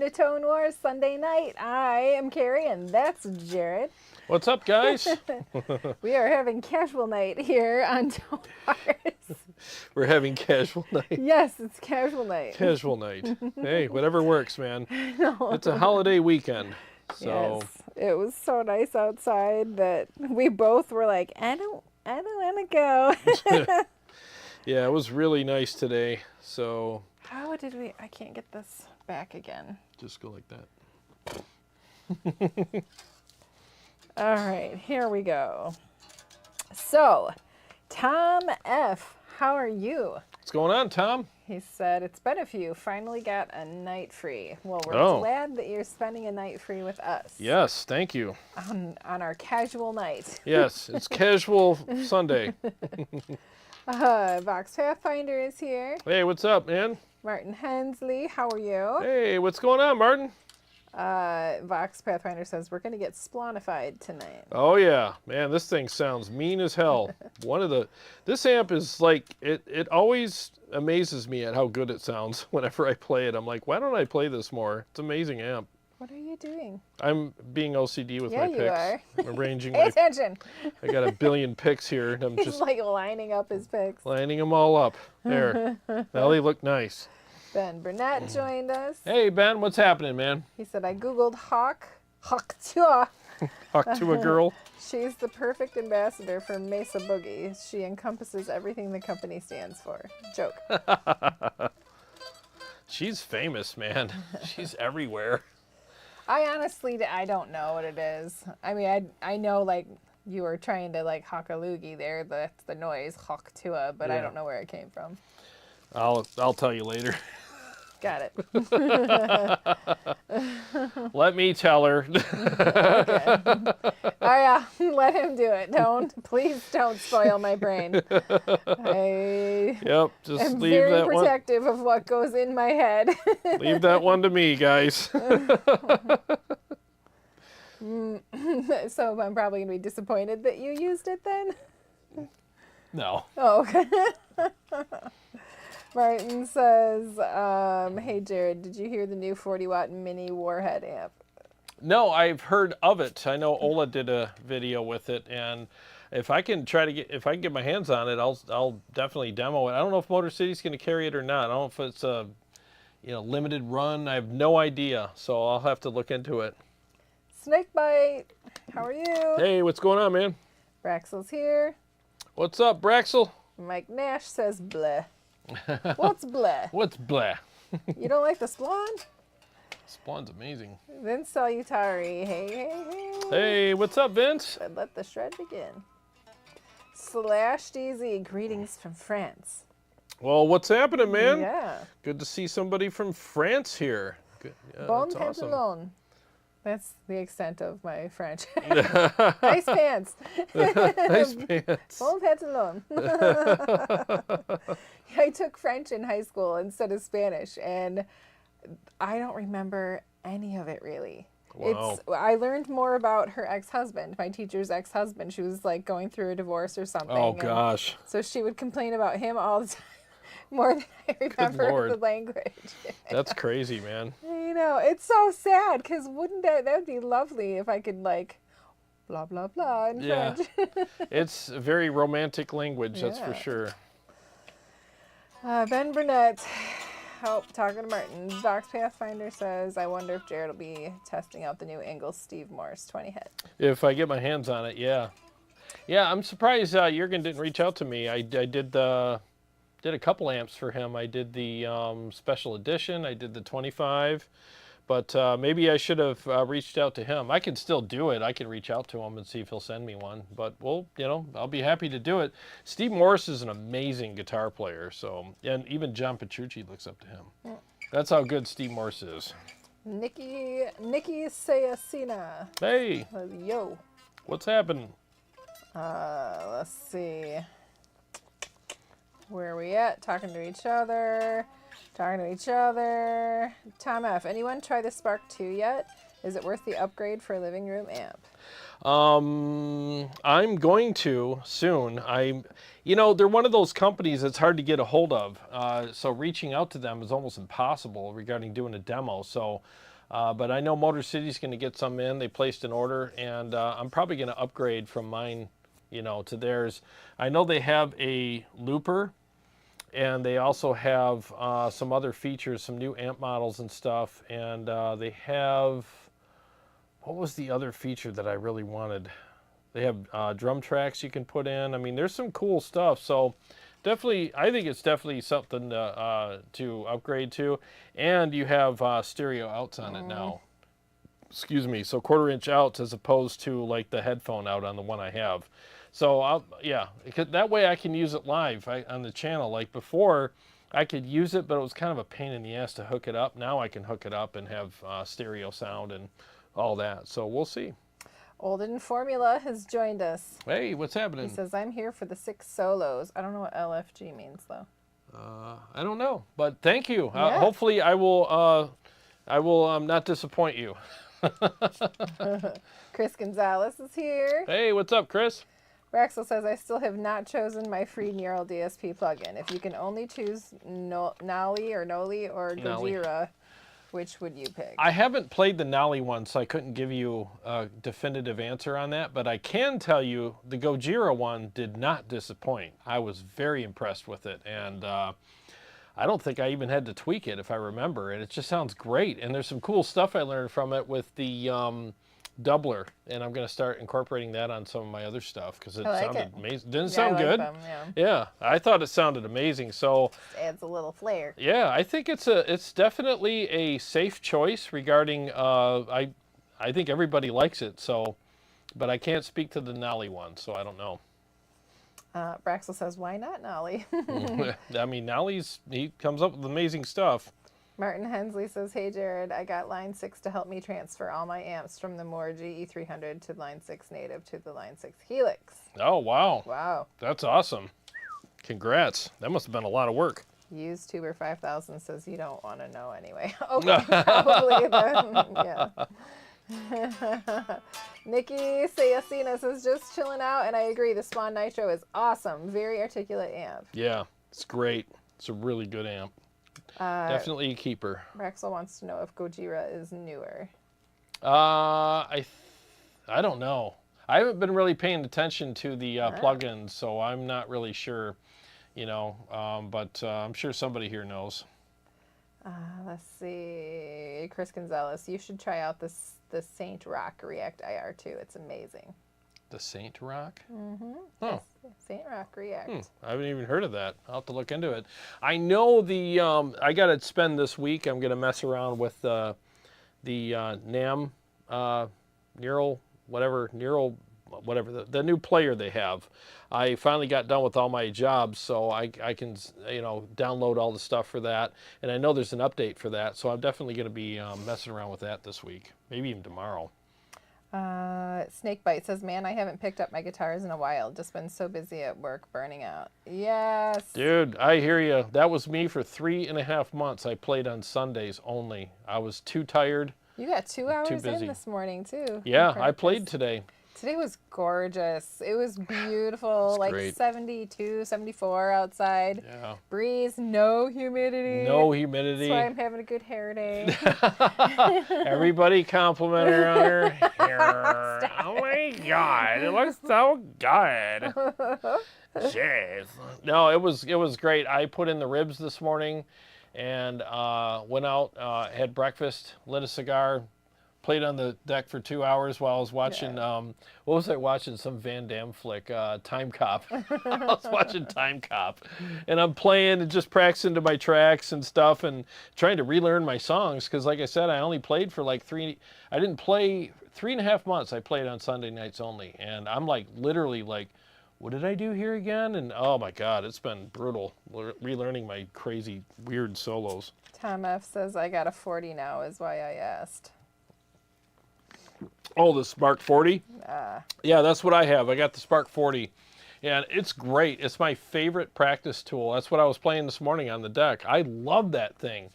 to Tone Wars Sunday night. I am Carrie, and that's Jarrod. What's up, guys? We are having casual night here on Tone Wars. We're having casual night. Yes, it's casual night. Casual night. Hey, whatever works, man. No. It's a holiday weekend. So Yes, it was so nice outside that we both were like, I don't want to go. yeah, it was really nice today. So How did we? I can't get this back again. just go like that. All right, here we go. So, Tom F., how are you? What's going on, Tom? He said, it's been a few. Finally got a night free. Well, we're glad that you're spending a night free with us. Yes, thank you. On our casual night. Yes, it's casual Sunday. Vox Pathfinder is here. Hey, what's up, man? Martin Hensley, how are you? Hey, what's going on, Martin? Vox Pathfinder says, we're going to get splonified tonight. Oh yeah, man, this thing sounds mean as hell. This amp is like, it always amazes me at how good it sounds whenever I play it. I'm like, why don't I play this more? It's an amazing amp. What are you doing? I'm being OCD with my picks. You are. I'm arranging Pay attention. I got a billion picks here, and I'm He's just like lining up his picks. lining them all up. There. Now they look nice. Ben Burnett joined us. Hey, Ben, what's happening, man? He said, I Googled Hawk Tua. Talk to a girl. She's the perfect ambassador for Mesa Boogie. She encompasses everything the company stands for. Joke. She's famous, man. She's everywhere. I honestly, I don't know what it is. I mean, I know, like, you were trying to, like, hawk a loogie there. That's the noise, Hawk Tua, but I don't know where it came from. I'll tell you later. Got it. Let me tell her. Okay. Oh, yeah, let him do it. Please don't spoil my brain. I Yep, just am leave very that one. protective of what goes in my head. Leave that one to me, guys. So I'm probably going to be disappointed that you used it then? No. Oh, okay. Martin says, hey, Jarrod, did you hear the new 40-watt mini Warhead amp? No, I've heard of it. I know Ola did a video with it, and if I can get my hands on it, I'll definitely demo it. I don't know if Motor City's going to carry it or not. I don't know if it's a limited run. I have no idea, so I'll have to look into it. Snakebite, how are you? Hey, what's going on, man? Braxel's here. What's up, Braxel? Mike Nash says bleh. What's bleh? What's blah? You don't like the Splawn? Splawn's amazing. Vince Salutari, hey. Hey, what's up, Vince? But let the shred begin. Slash DZ, greetings from France. Well, what's happening, man? Yeah. Good to see somebody from France here. Good. Yeah, Bon that's awesome. pantalon. That's the extent of my French. Nice pants. Nice pants. Bon pantalon. I took French in high school instead of Spanish, and I don't remember any of it really. Wow. I learned more about her ex-husband, my teacher's ex-husband. She was like going through a divorce or something. Oh gosh. So she would complain about him all the time, more than I remember the language. That's crazy, man. You know, it's so sad because wouldn't that would be lovely if I could like blah blah blah in French. It's a very romantic language, that's for sure. Ben Burnett, talking to Martin. Vox Pathfinder says, I wonder if Jarrod will be testing out the new Ingles Steve Morse 20 head. If I get my hands on it, yeah. Yeah, I'm surprised Jurgen didn't reach out to me. I did a couple amps for him. I did the special edition. I did the 25. But maybe I should have reached out to him. I can still do it. I can reach out to him and see if he'll send me one. But, well, I'll be happy to do it. Steve Morse is an amazing guitar player. And even John Petrucci looks up to him. That's how good Steve Morse is. Nikki Sayasina. Hey. Yo. What's happening? Let's see. Where are we at? Talking to each other. Tom F., anyone try the Spark 2 yet? Is it worth the upgrade for a living room amp? I'm going to soon. They're one of those companies that's hard to get a hold of. So reaching out to them is almost impossible regarding doing a demo. So But I know Motor City's going to get some in. They placed an order, and I'm probably going to upgrade from mine, to theirs. I know they have a looper, and they also have some other features, some new amp models and stuff. And they have, what was the other feature that I really wanted? They have drum tracks you can put in. I mean, there's some cool stuff. So definitely, I think it's definitely something to upgrade to. And you have stereo outs on it now. Excuse me. So 1/4-inch outs as opposed to like the headphone out on the one I have. So yeah, that way I can use it live on the channel. Like before, I could use it, but it was kind of a pain in the ass to hook it up. Now I can hook it up and have stereo sound and all that. So we'll see. Olden Formula has joined us. Hey, what's happening? He says, I'm here for the 6 solos. I don't know what LFG means, though. I don't know, but thank you. Yeah. Hopefully I will not disappoint you. Chris Gonzalez is here. Hey, what's up, Chris? Raxel says, I still have not chosen my free Neural DSP plugin. If you can only choose Nali or Gojira, which would you pick? I haven't played the Nali one, so I couldn't give you a definitive answer on that, but I can tell you the Gojira one did not disappoint. I was very impressed with it, and I don't think I even had to tweak it, if I remember, and it just sounds great. And there's some cool stuff I learned from it with the doubler, and I'm going to start incorporating that on some of my other stuff because it sounded amazing. Didn't sound good? Them, yeah, I thought it sounded amazing. So just adds a little flair. Yeah, I think it's definitely a safe choice regarding. I think everybody likes it. So, but I can't speak to the Nali one, so I don't know. Braxel says, why not Nali? I mean, he comes up with amazing stuff. Martin Hensley says, hey, Jarrod, I got line 6 to help me transfer all my amps from the Moore GE300 to line 6 native to the line 6 Helix. Oh, wow. Wow. That's awesome. Congrats. That must have been a lot of work. Used Tuber 5000 says you don't want to know anyway. Okay, probably then, yeah. Nikki Sayasina says, just chilling out, and I agree, the Splawn Nitro is awesome. Very articulate amp. Yeah, it's great. It's a really good amp. Definitely a keeper. Raxel wants to know if Gojira is newer. I don't know. I haven't been really paying attention to the plugins, so I'm not really sure, but I'm sure somebody here knows. Let's see. Chris Gonzalez, you should try out the Saint Rock React IR2. It's amazing. The Saint Rock? Mm-hmm. Oh. Yes, Saint Rock React. I haven't even heard of that. I'll have to look into it. I know I got to spend this week. I'm going to mess around with the NAM Neural, whatever, the new player they have. I finally got done with all my jobs, so I can, download all the stuff for that. And I know there's an update for that, so I'm definitely going to be messing around with that this week, maybe even tomorrow. Snakebite says, man, I haven't picked up my guitars in a while. Just been so busy at work, burning out. Yes. Dude, I hear you. That was me for 3.5 months. I played on Sundays only. I was too tired. You got 2 hours too busy in this morning, too. Yeah, I played today. Today was gorgeous. It was beautiful, like great. 72, 74 outside. Yeah. Breeze, no humidity. No humidity. That's why I'm having a good hair day. Everybody complimented on her hair. Oh my God, it looks so good. Jeez. No, it was great. I put in the ribs this morning and went out, had breakfast, lit a cigar, played on the deck for 2 hours while I was watching, what was I watching? Some Van Damme flick, Time Cop. I was watching Time Cop. And I'm playing and just practicing to my tracks and stuff and trying to relearn my songs because, like I said, I only played for like I didn't play 3.5 months. I played on Sunday nights only. And I'm like literally like, what did I do here again? And oh my God, it's been brutal relearning my crazy, weird solos. Tom F says, I got a 40 now is why I asked. Oh, the Spark 40? Yeah, that's what I have. I got the Spark 40. And it's great. It's my favorite practice tool. That's what I was playing this morning on the deck. I love that thing.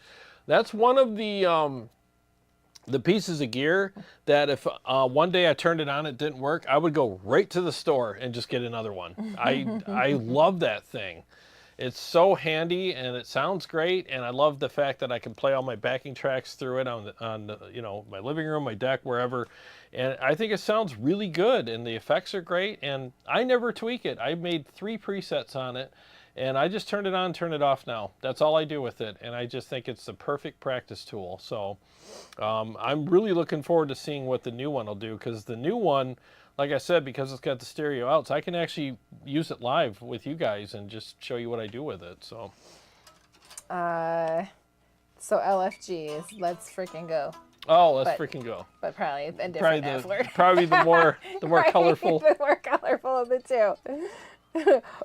That's one of the pieces of gear that if one day I turned it on, it didn't work, I would go right to the store and just get another one. I love that thing. It's so handy and it sounds great, and I love the fact that I can play all my backing tracks through it on the, you know, my living room, my deck, wherever. And I think it sounds really good, and the effects are great, and I never tweak it. I made 3 presets on it, and I just turn it on, turn it off now. That's all I do with it, and I just think it's the perfect practice tool. So I'm really looking forward to seeing what the new one will do, because the new one, like I said, because it's got the stereo outs, I can actually use it live with you guys and just show you what I do with it. So LFG is let's freaking go. oh, let's freaking go. But probably a different F word. Probably the more colorful. The more colorful of the two.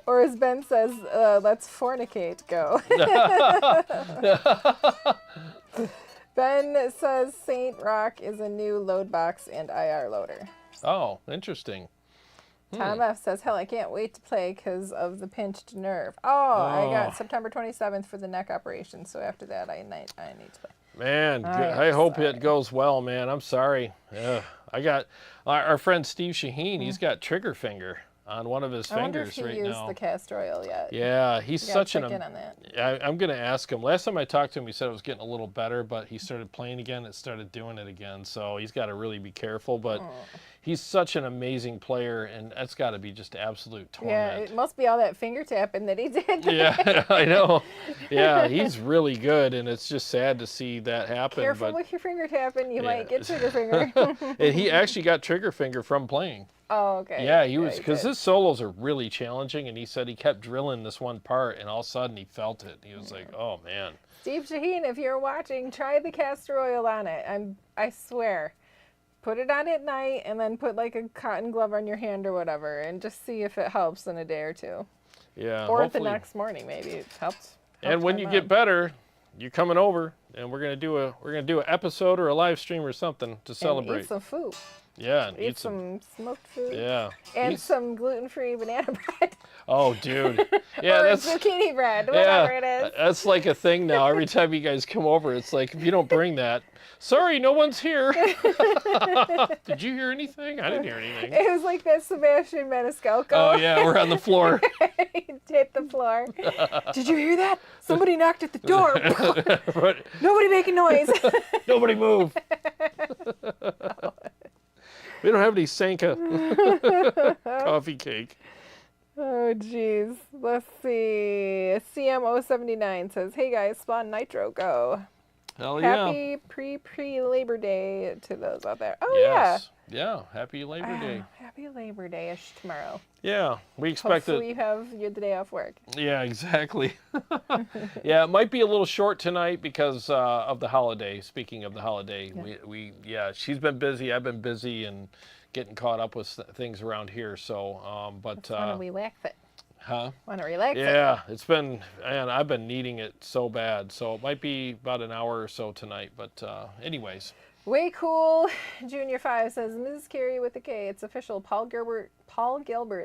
Or as Ben says, let's fornicate, go. Ben says Saint Rock is a new load box and IR loader. Oh, interesting. Tom F says, hell, I can't wait to play because of the pinched nerve. I got September 27th for the neck operation, so after that I need to play. Man, I hope it goes well, man. I'm sorry. I got our friend Steve Shaheen, he's got trigger finger on one of his fingers right now. I wonder if he used the castor oil yet. Yeah, he's such an... check in on that. I'm going to ask him. Last time I talked to him, he said it was getting a little better, but he started playing again. It started doing it again, so he's got to really be careful. But he's such an amazing player, and that's got to be just absolute torment. Yeah, it must be all that finger tapping that he did. Yeah, I know. Yeah, he's really good, and it's just sad to see that happen. Careful with your finger tapping. You might get trigger finger. And he actually got trigger finger from playing. Oh, okay. Yeah, he was, because his solos are really challenging, and he said he kept drilling this one part, and all of a sudden he felt it. He was like, oh, man. Steve Shaheen, if you're watching, try the castor oil on it. I swear. Put it on at night, and then put like a cotton glove on your hand or whatever, and just see if it helps in a day or two. Yeah. Or the next morning, maybe it helps. And when you get better, you're coming over, and we're gonna do an episode or a live stream or something to celebrate. Eat some food. Yeah, and eat some smoked food. Yeah. And some gluten-free banana bread. Oh, dude. Yeah, or that's zucchini bread, whatever it is. That's like a thing now. Every time you guys come over, it's like, if you don't bring that, sorry, no one's here. Did you hear anything? I didn't hear anything. It was like that Sebastian Maniscalco. Oh, yeah, we're on the floor. He hit the floor. Did you hear that? Somebody knocked at the door. Nobody making noise. Nobody move. We don't have any Sanka coffee cake. Oh, jeez. Let's see. CM079 says, hey, guys, Splawn Nitro, go. Hell yeah. Happy pre-Labor Day to those out there. Oh, yes. Yeah, happy Labor Day. Happy Labor Day-ish tomorrow. Yeah, we expect Hopefully you have the day off work. Yeah, exactly. Yeah, it might be a little short tonight because of the holiday. Speaking of the holiday, yeah. She's been busy, I've been busy, and getting caught up with things around here. So, but want to relax it. Huh? Want to relax it. Yeah, it's been, and I've been needing it so bad. So it might be about an hour or so tonight. But anyways. Way cool. Junior 5 says, Mrs. Carey with a K. It's official. Paul Gilbert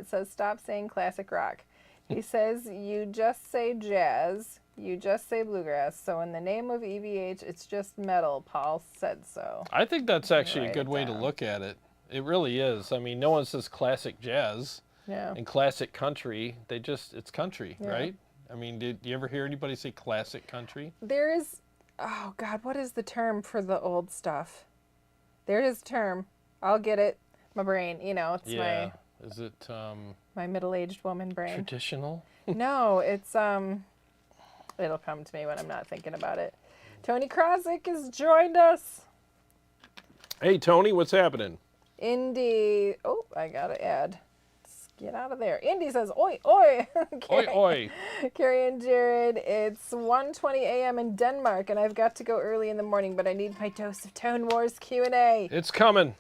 says, stop saying classic rock. He says, you just say jazz. You just say bluegrass. So in the name of EVH, it's just metal. Paul said so. I think that's actually a good way to look at it. It really is. I mean, no one says classic jazz and classic country. It's country, right? I mean, did you ever hear anybody say classic country? There is... Oh, God, what is the term for the old stuff? There is a term. I'll get it. My brain, it's my... Is it... my middle-aged woman brain. Traditional? No, it's... It'll come to me when I'm not thinking about it. Tony Krosick has joined us. Hey, Tony, what's happening? Indy... Oh, I got to add. Get out of there. Indy says, oi, oi. Oi, oi. Carrie and Jared, it's 1:20 a.m. in Denmark, and I've got to go early in the morning, but I need my dose of Tone Wars Q&A. It's coming.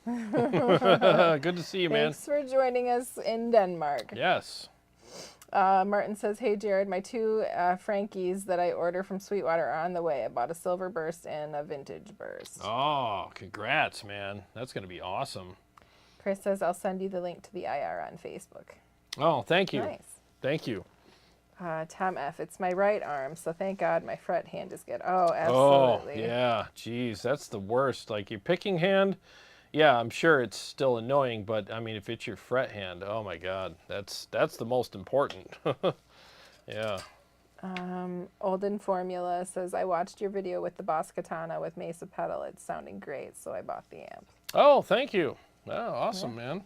Good to see you, man. Thanks for joining us in Denmark. Yes. Martin says, hey, Jared, my 2 Frankies that I order from Sweetwater are on the way. I bought a silver burst and a vintage burst. Oh, congrats, man. That's going to be awesome. Chris says, I'll send you the link to the IR on Facebook. Oh, thank you. Nice. Thank you. Tom F., it's my right arm, so thank God my fret hand is good. Oh, absolutely. Oh, yeah. Jeez, that's the worst. Like your picking hand, yeah, I'm sure it's still annoying, but I mean, if it's your fret hand, oh my God, that's the most important. Yeah. Olden Formula says, I watched your video with the Boss Katana with Mesa pedal. It's sounding great, so I bought the amp. Oh, thank you. Oh, awesome, man.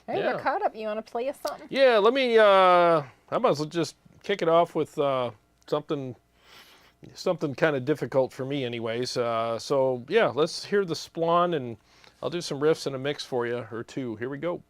Hey, Yeah. we're caught up. You want to play us something? Yeah, let me, I might as well just kick it off with something kind of difficult for me anyways. So, yeah, let's hear the Splawn, and I'll do some riffs and a mix for you, or two. Here we go.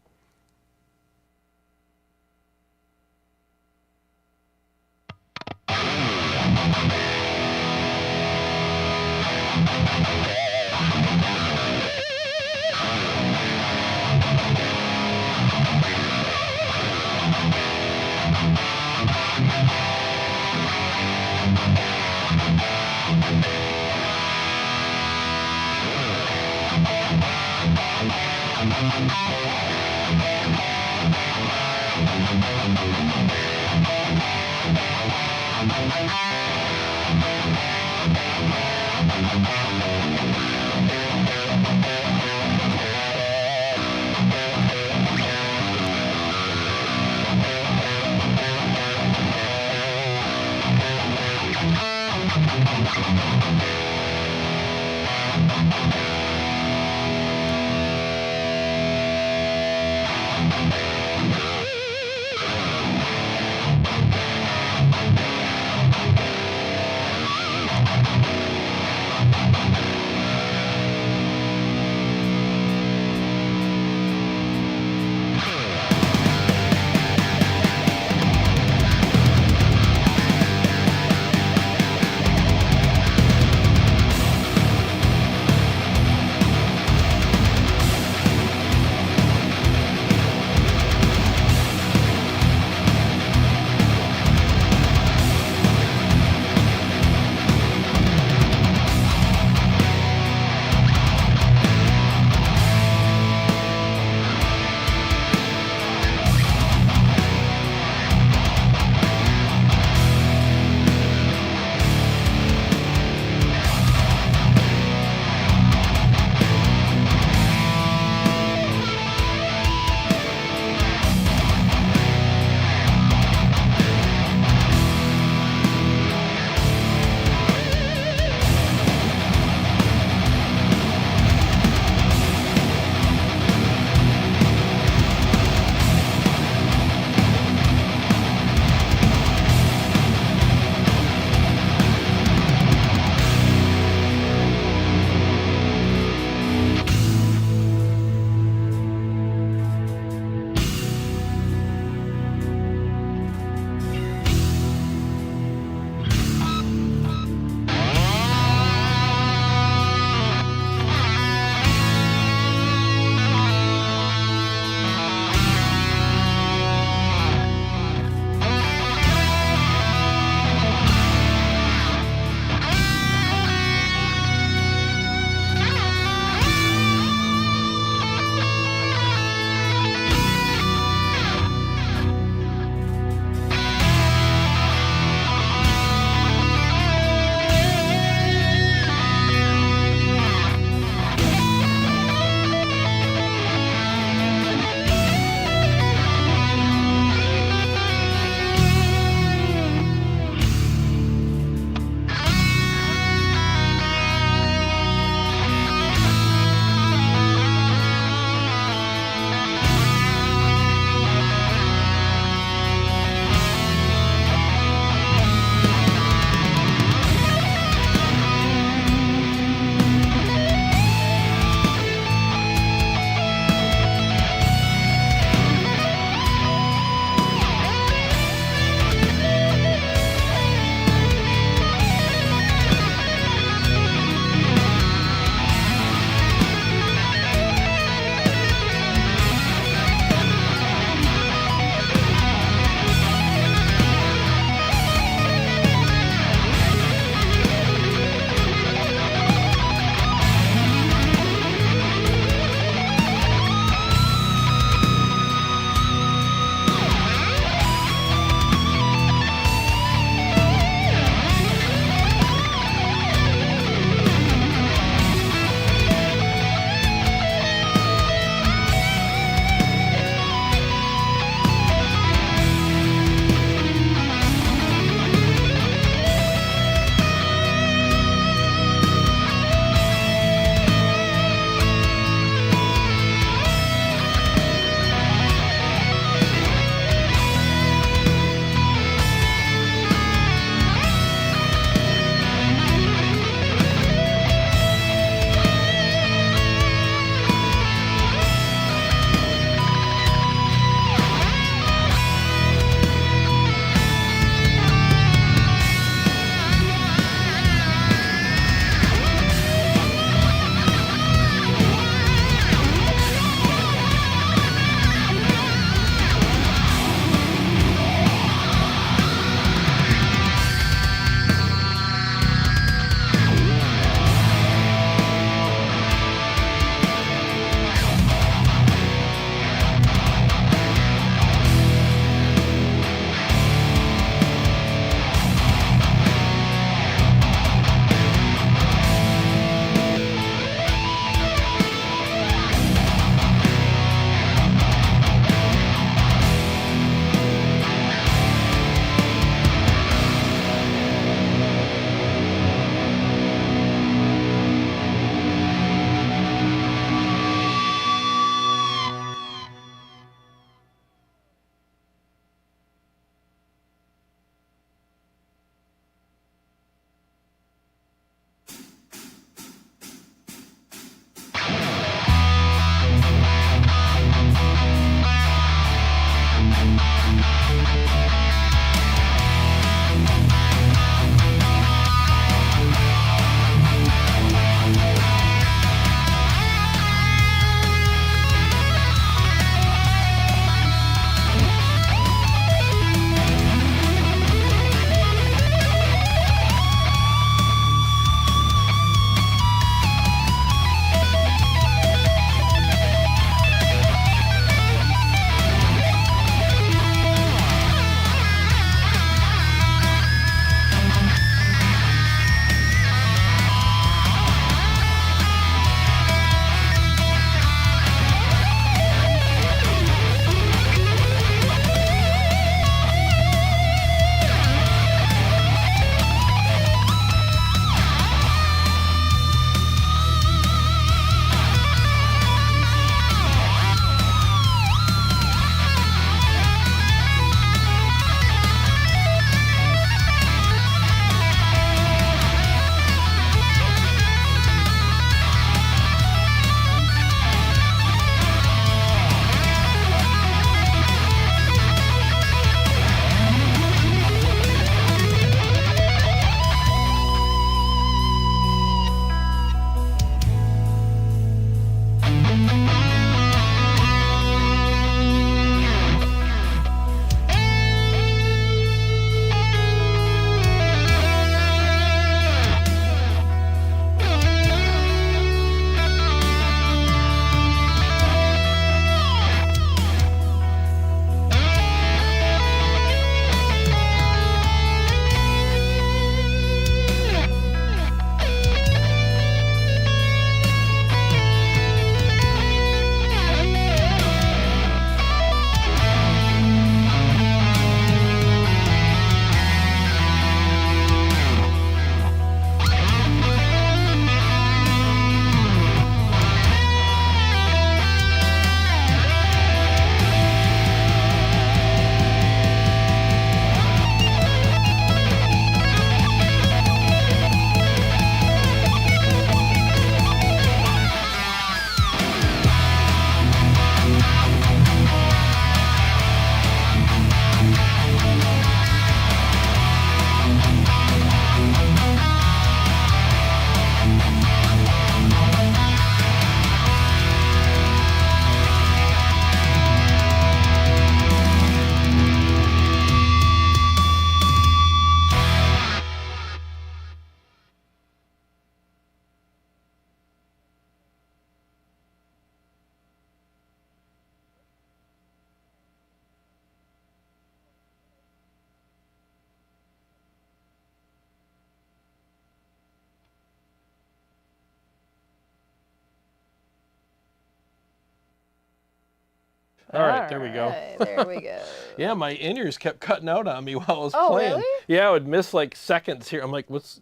All right, there we go. Alright, there we go. Yeah, my in-ears kept cutting out on me while I was Oh, playing. really? Yeah, I would miss like seconds here. I'm like, what's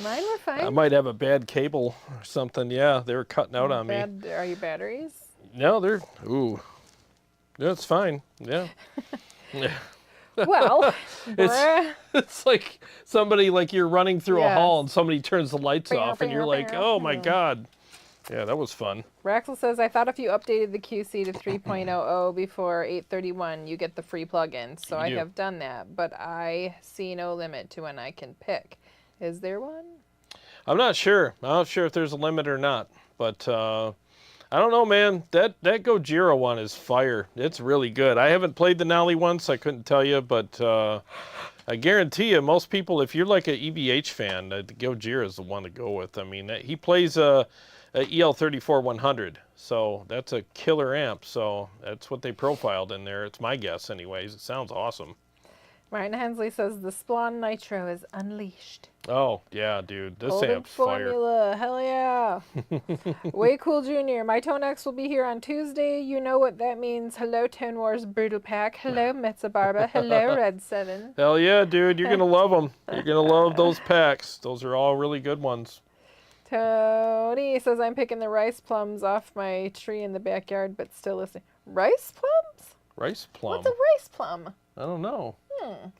Mine were fine. I might have a bad cable or something. Yeah, they were cutting out on me. Are you batteries? No, they're, ooh. Yeah, it's fine. Yeah. Yeah. Well, It's like somebody, like you're running through a Yes. hall and somebody turns the lights Bing, off and bing, you're like, bing, oh my bing. God. Yeah, that was fun. Raxel says, I thought if you updated the QC to 3.00 before 8:31, you get the free plugin. So I do. have done that, but I see no limit to when I can pick. Is there one? I'm not sure. I'm not sure if there's a limit or not, but I don't know, man. That Gojira one is fire. It's really good. I haven't played the Nolly one, so I couldn't tell you, but I guarantee you, most people, if you're like an EVH fan, the Gojira is the one to go with. I mean, he plays a EL34-100, so that's a killer amp. So that's what they profiled in there. It's my guess, anyways. It sounds awesome. Martin Hensley says the Splawn Nitro is unleashed. Oh yeah, dude, this Golden amp's fire. formula, hell yeah. Way Cool Jr. My ToneX will be here on Tuesday. You know what that means. Hello, Tone Wars Brutal Pack. Hello, Metzabarba. Hello, Red 7. Hell yeah, dude, you're gonna love them. You're gonna love those packs. Those are all really good ones. Tony says I'm picking the rice plums off my tree in the backyard, but still listening. Rice plums? Rice plum. What's a rice plum? I don't know.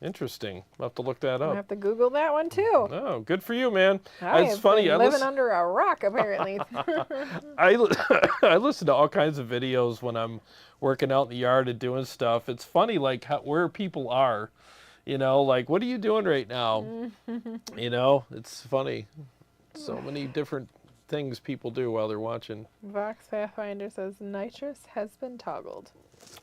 Interesting. I'll have to look that I up. have to Google that one too. Oh, good for you, man. It's It's funny. been living under a rock apparently. I listen to all kinds of videos when I'm working out in the yard and doing stuff. It's funny, like where people are. You know, like, what are you doing right now? You know, it's funny. So many different things people do while they're watching. Vox Pathfinder says nitrous has been toggled.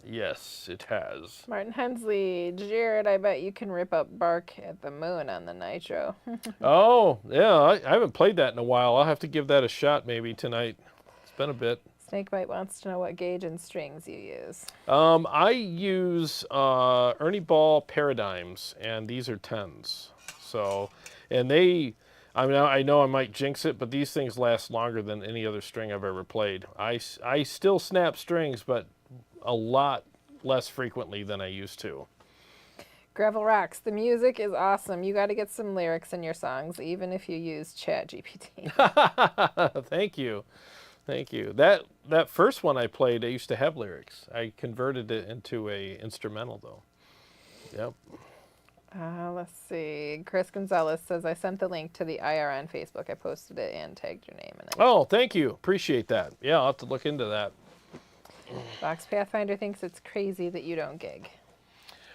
Yes, it has. Martin Hensley, Jarrod, I bet you can rip up bark at the moon on the Nitro. Oh, yeah, I haven't played that in a while. I'll have to give that a shot maybe tonight. It's been a bit. Snakebite wants to know what gauge and strings you use. I use Ernie Ball Paradigms, and these are 10s. So, and I mean, I know I might jinx it, but these things last longer than any other string I've ever played. I still snap strings, but a lot less frequently than I used to. Gravel Rocks, the music is awesome. You got to get some lyrics in your songs, even if you use ChatGPT. Thank you. Thank you. That first one I played, I used to have lyrics. I converted it into a instrumental, though. Yep. Let's see. Chris Gonzalez says, I sent the link to the IR on Facebook. I posted it and tagged your name in it. Oh, thank you. Appreciate that. Yeah, I'll have to look into that. Vox Pathfinder thinks it's crazy that you don't gig.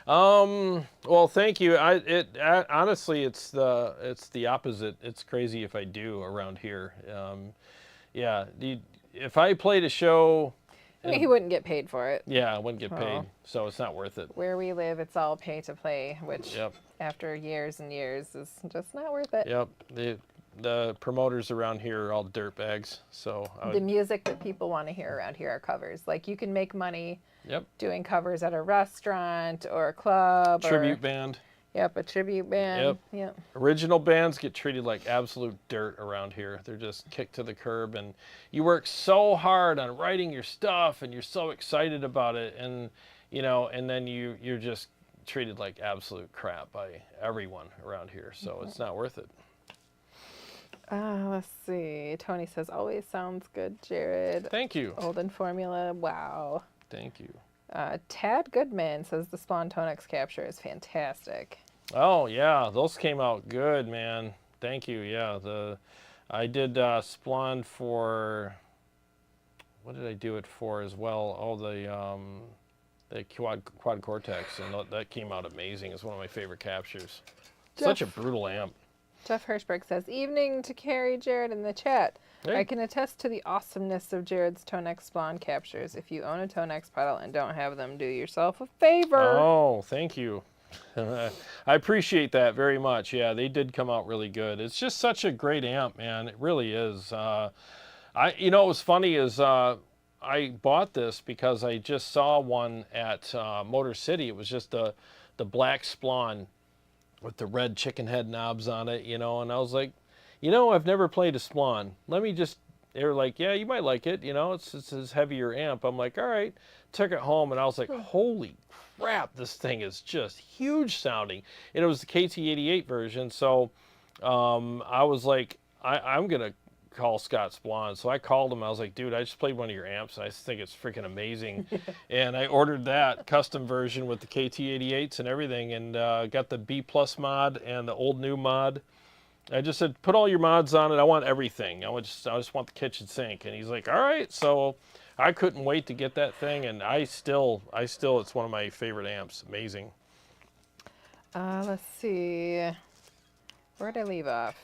Well, thank you. Honestly, it's the opposite. It's crazy if I do around here. Yeah, if I played a show, I mean, he wouldn't get paid for it. yeah, I wouldn't get paid, Oh. so it's not worth it. Where we live, it's all pay to play, which Yep. after years and years is just not worth it. Yep. The promoters around here are all dirtbags, so The music that people want to hear around here are covers. Like, you can make money yep. doing covers at a restaurant or a club. Tribute band. Yep, a tribute band. Yep. Original bands get treated like absolute dirt around here. They're just kicked to the curb, and you work so hard on writing your stuff, and you're so excited about it, and and then you're just treated like absolute crap by everyone around here. So it's not worth it. Let's see. Tony says, always sounds good, Jarrod. Thank you. Olden Formula, wow. Thank you. Tad Goodman says the Splawn ToneX capture is fantastic. Oh yeah, those came out good, man. Thank you. Yeah, I did Splawn for. What did I do it for as well? Oh, the quad Cortex, and that came out amazing. It's one of my favorite captures. Such a brutal amp. Jeff Hirschberg says, evening to Carrie, Jarrod in the chat. Hey. I can attest to the awesomeness of Jarrod's ToneX Splawn captures. If you own a ToneX pedal and don't have them, do yourself a favor. Oh, thank you. I appreciate that very much. Yeah, they did come out really good. It's just such a great amp, man. It really is. What was funny is I bought this because I just saw one at Motor City. It was just the black Splawn with the red chicken head knobs on it, and I was like, I've never played a Splawn. Let me just They were like, yeah, you might like it. You know, it's a heavier amp. I'm like, all right. Took it home, and I was like, holy crap, this thing is just huge sounding. And it was the KT88 version, so I was like, I'm going to call Scott Splawn. So I called him. I was like, dude, I just played one of your amps. I just think it's freaking amazing. And I ordered that custom version with the KT88s and everything, and got the B+ mod and the old new mod. I just said, put all your mods on it. I want everything. I just want the kitchen sink. And he's like, all right. So I couldn't wait to get that thing, and I still, it's one of my favorite amps. Amazing. Let's see. Where'd I leave off?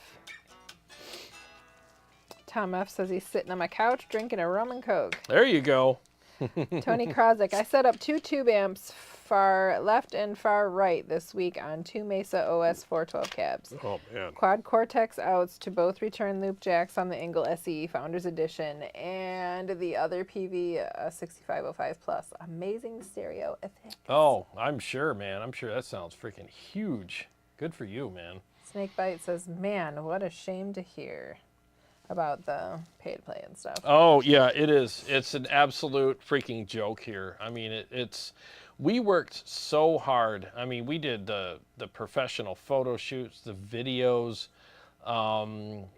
Tom F says he's sitting on my couch drinking a rum and coke. There you go. Tony Krozik, I set up 2 tube amps, far left and far right, this week on 2 Mesa OS 412 cabs. Oh, man. Quad Cortex outs to both return loop jacks on the Engel SE Founders Edition, and the other PV 6505 Plus. Amazing stereo effects. Oh, I'm sure, man. I'm sure that sounds freaking huge. Good for you, man. Snakebite says, man, what a shame to hear about the pay to play and stuff. Oh, yeah, it is. It's an absolute freaking joke here. I mean, we worked so hard. I mean, we did the professional photo shoots, the videos.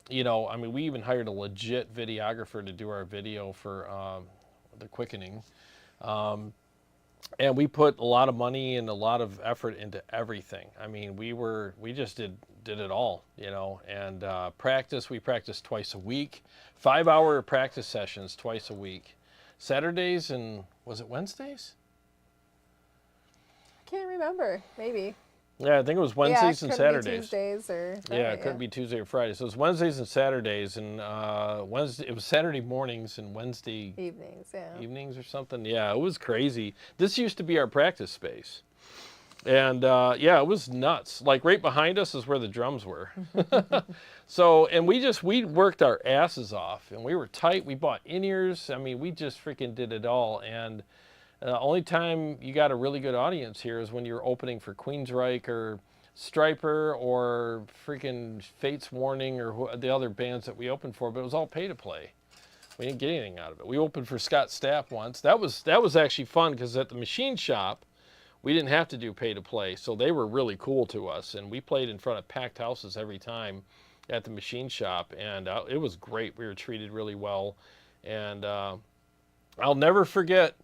You know, I mean, we even hired a legit videographer to do our video for the Quickening. And we put a lot of money and a lot of effort into everything. I mean, we just did it all, you know. And we practiced twice a week, 5-hour practice sessions twice a week, Saturdays and was it Wednesdays? Can't remember. Maybe. Yeah, I think it was Wednesdays and Saturdays. Be Tuesdays or yeah, it couldn't be Tuesday or Friday. So it was Wednesdays and Saturdays, and it was Saturday mornings and Wednesday evenings. Yeah. Evenings or something. Yeah, it was crazy. This used to be our practice space, and yeah, it was nuts. Like right behind us is where the drums were. So, and we worked our asses off, and we were tight. We bought in-ears. I mean, we just freaking did it all, and. Only time you got a really good audience here is when you're opening for Queensryche or Striper or freaking Fate's Warning or the other bands that we opened for, but it was all pay to play. We didn't get anything out of it. We opened for Scott Stapp once. That was actually fun because at the machine shop, we didn't have to do pay to play, so they were really cool to us, and we played in front of packed houses every time at the machine shop, and it was great. We were treated really well, and I'll never forget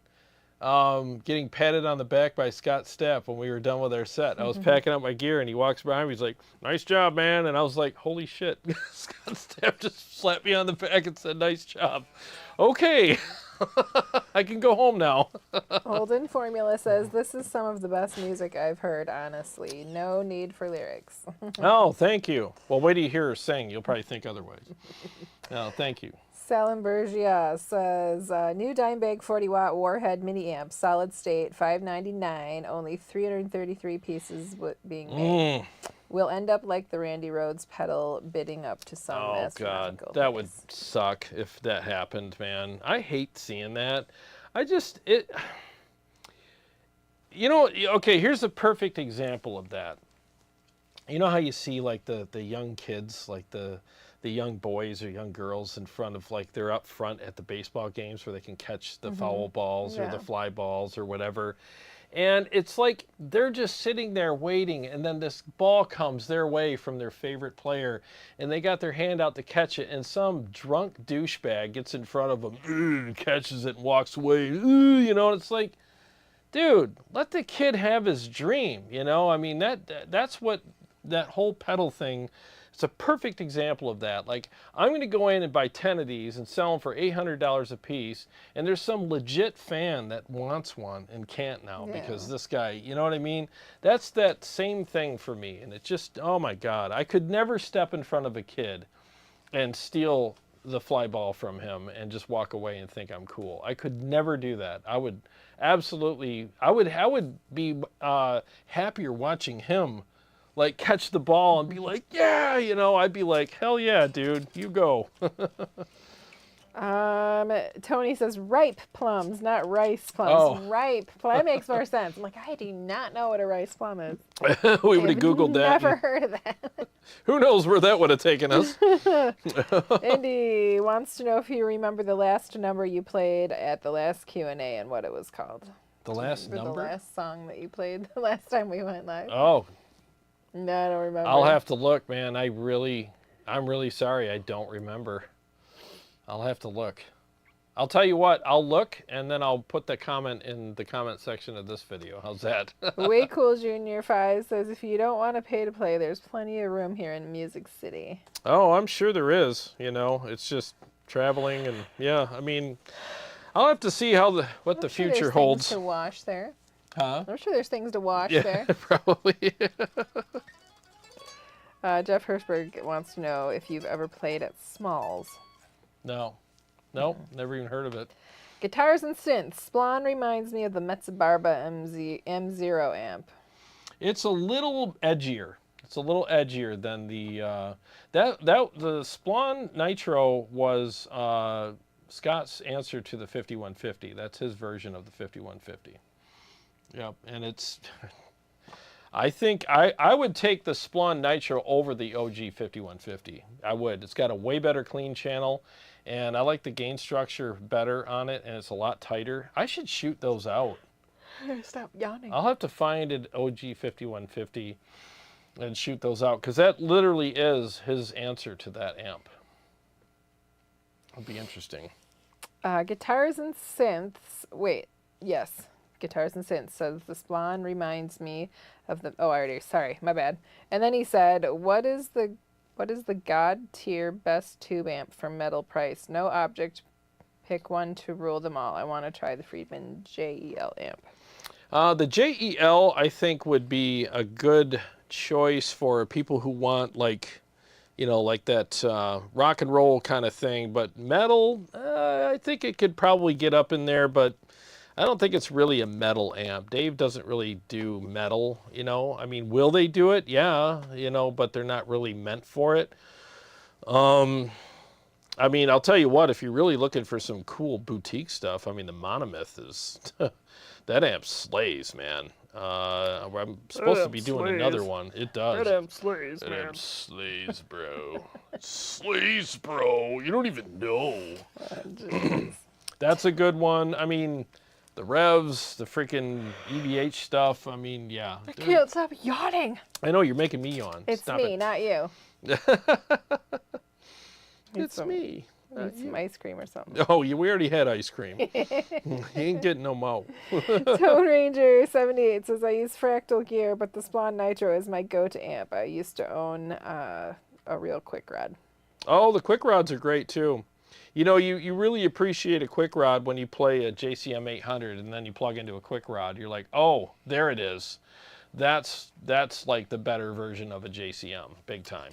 getting patted on the back by Scott Stapp when we were done with our set. I was packing up my gear, and he walks by me. He's like, nice job, man. And I was like, holy shit. Scott Stapp just slapped me on the back and said, nice job. Okay. I can go home now. Holden Formula says, this is some of the best music I've heard, honestly. No need for lyrics. Oh, thank you. Well, wait till you hear her sing. You'll probably think otherwise. No, thank you. Salimbergia says, new Dimebag 40-watt Warhead mini amp, solid state, $599, only 333 pieces being made. We'll end up like the Randy Rhoads pedal bidding up to some astronomical God, that price. would suck if that happened, man. I hate seeing that. You know, okay, here's a perfect example of that. You know how you see like the young kids, like the young boys or young girls in front of, like, they're up front at the baseball games where they can catch the foul balls or the fly balls or whatever. And it's like they're just sitting there waiting, and then this ball comes their way from their favorite player, and they got their hand out to catch it, and some drunk douchebag gets in front of them, catches it and walks away, you know, and it's like, dude, let the kid have his dream, you know? I mean, that's what that whole pedal thing. It's a perfect example of that. Like, I'm going to go in and buy 10 of these and sell them for $800 a piece, and there's some legit fan that wants one and can't now because this guy, you know what I mean? That's that same thing for me, and it's just, oh my God, I could never step in front of a kid and steal the fly ball from him and just walk away and think I'm cool. I could never do that. I would absolutely, I would be happier watching him like catch the ball and be like, yeah, you know, I'd be like, hell yeah, dude, you go. Tony says ripe plums, not rice plums. Oh. Ripe. Well, that makes more sense. I'm like, I do not know what a rice plum is. We would have Googled that. Never heard of that. Who knows where that would have taken us? Indy wants to know if you remember the last number you played at the last Q&A and what it was called. The last number? The last song that you played the last time we went live. Oh. No, I don't remember. I'll have to look, man. I'm really sorry. I don't remember. I'll have to look. I'll tell you what, I'll look and then I'll put the comment in the comment section of this video. How's that? Way Cool Junior 5 says, if you don't want to pay to play, there's plenty of room here in Music City. Oh, I'm sure there is. You know, it's just traveling and yeah, I mean, I'll have to see how what the future holds. Things to wash there. Huh? I'm sure there's things to wash there. Probably. Jeff Hirschberg wants to know if you've ever played at Smalls. No. Nope, never even heard of it. Guitars and synths. Splawn reminds me of the Metzebarba M0 amp. It's a little edgier. It's a little edgier than the the Splawn Nitro was Scott's answer to the 5150. That's his version of the 5150. Yep, and it's I think I would take the Splawn Nitro over the OG 5150. I would. It's got a way better clean channel, and I like the gain structure better on it, and it's a lot tighter. I should shoot those out. Stop yawning. I'll have to find an OG 5150 and shoot those out, because that literally is his answer to that amp. It'll be interesting. Guitars and synths. Wait, yes. Guitars and synths says the Splawn reminds me of the. Oh, I already. Sorry, my bad. And then he said, "What is the God tier best tube amp for metal price? No object. Pick one to rule them all. I want to try the Friedman JEL amp." The JEL, I think, would be a good choice for people who want, like, you know, like that rock and roll kind of thing. But metal, I think it could probably get up in there, but I don't think it's really a metal amp. Dave doesn't really do metal, you know. I mean, will they do it? Yeah, you know, but they're not really meant for it. I mean, I'll tell you what, if you're really looking for some cool boutique stuff, I mean, the Monomyth is, that amp slays, man. I'm supposed to be doing another one. It does. That amp slays, that man. amp slays, bro. Slays, bro. You don't even know. That's a good one. I mean, the Revvs, the freaking EVH stuff. I mean, yeah. I can't stop yawning. I know, you're making me yawn. It's Stop me, it. not you. It's me. Need some ice cream or something. Oh, we already had ice cream. You ain't getting no more. Tone Ranger 78 says, I use Fractal gear, but the Splawn Nitro is my go-to amp. I used to own a real quick rod. Oh, the quick rods are great too. You know, you really appreciate a quick rod when you play a JCM 800 and then you plug into a quick rod. You're like, oh, there it is. That's like the better version of a JCM, big time.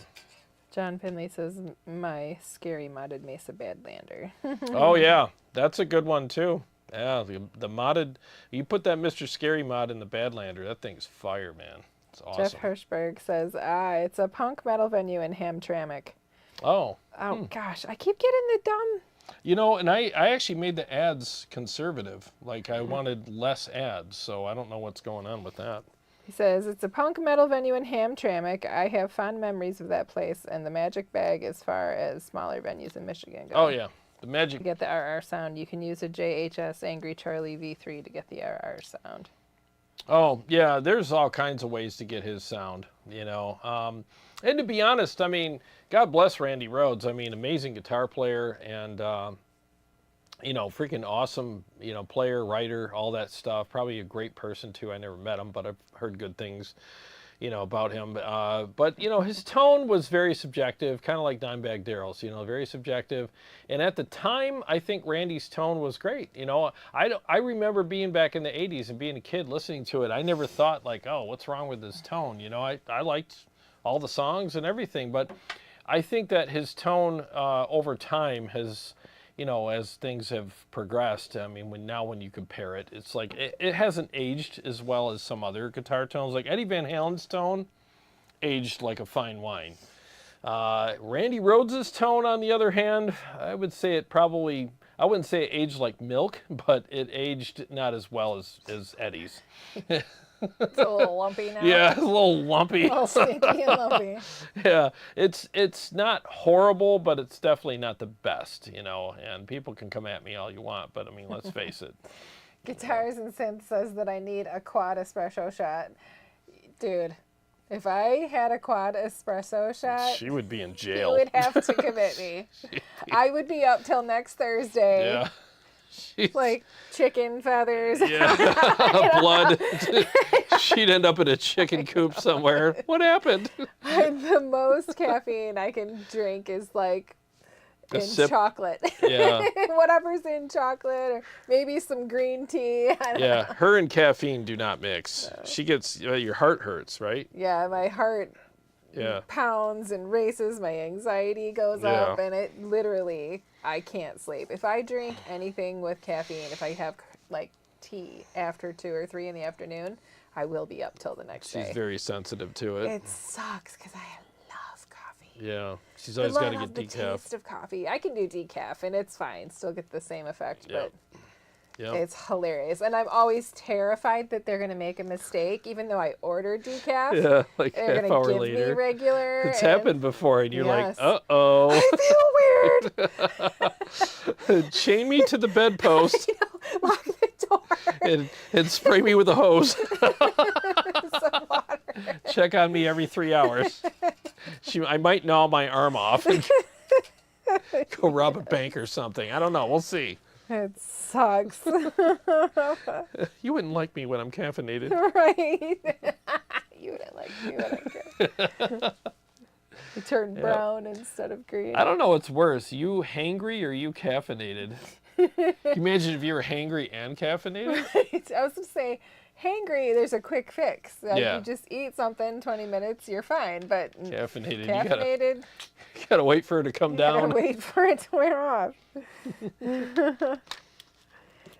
John Finley says, my scary modded Mesa Badlander. Oh, yeah. That's a good one, too. Yeah, the modded, you put that Mr. Scary mod in the Badlander, that thing's fire, man. It's awesome. Jeff Hirschberg says, it's a punk metal venue in Hamtramck. Oh. Oh, gosh. I keep getting the dumb. You know, and I actually made the ads conservative. Like, I wanted less ads, so I don't know what's going on with that. He says, it's a punk metal venue in Hamtramck. I have fond memories of that place, and the magic bag as far as smaller venues in Michigan go. Oh, yeah. The magic... To get the RR sound, you can use a JHS Angry Charlie V3 to get the RR sound. Oh, yeah, there's all kinds of ways to get his sound, you know. And to be honest, I mean, God bless Randy Rhoads. I mean, amazing guitar player and... you know, freaking awesome, you know, player, writer, all that stuff. Probably a great person, too. I never met him, but I've heard good things, you know, about him. But, you know, his tone was very subjective, kind of like Dimebag Darrell's, you know, very subjective. And at the time, I think Randy's tone was great. You know, I remember being back in the 80s and being a kid listening to it. I never thought, like, oh, what's wrong with his tone? You know, I liked all the songs and everything. But I think that his tone over time has... You know, as things have progressed, I mean, when you compare it, it's like it hasn't aged as well as some other guitar tones. Like Eddie Van Halen's tone aged like a fine wine. Randy Rhoads' tone, on the other hand, I would say it probably, I wouldn't say it aged like milk, but it aged not as well as Eddie's. It's a little lumpy now. Yeah, it's a little lumpy. A little stinky and lumpy. Yeah, it's not horrible, but it's definitely not the best, you know, and people can come at me all you want, but I mean, let's face it. Guitars and Synth says that I need a quad espresso shot. Dude, if I had a quad espresso shot, She would be in you jail. would have to commit me. I would be up till next Thursday. Yeah. She's- Like chicken feathers. Yeah, blood. She'd end up in a chicken coop somewhere. What happened? The most caffeine I can drink is like A in sip. chocolate. Yeah. Whatever's in chocolate, or maybe some green tea. I don't know. Yeah, her and caffeine do not mix. She gets, your heart hurts, right? Yeah, my heart Yeah. pounds and races, my anxiety goes Yeah. up, and it literally, I can't sleep. If I drink anything with caffeine, if I have like tea after 2 or 3 in the afternoon, I will be up till the next day. She's very sensitive to it. It sucks because I love coffee. Yeah, she's I always got to love get the decaf. taste of coffee. I can do decaf, and it's fine. Still get the same effect, Yep. but Yeah. it's hilarious. And I'm always terrified that they're going to make a mistake, even though I ordered decaf. Yeah, like They're half going hour to give later. me regular. It's and happened before, and you're Yes. like, uh-oh. I feel weird. Chain me to the bedpost Lock the door. and spray me with a hose. Some water. Check on me every 3 hours. I might gnaw my arm off and go rob a bank or something. I don't know. We'll see. It sucks. You wouldn't like me when I'm caffeinated. Right? You wouldn't like me when I You turn brown instead of green. I don't know what's worse, you hangry or you caffeinated? Can you imagine if you were hangry and caffeinated? I was going to say, hangry, there's a quick fix. Yeah. You just eat something, 20 minutes, you're fine. But Caffeinated. caffeinated, You gotta wait for it to come you down. gotta wait for it to wear off.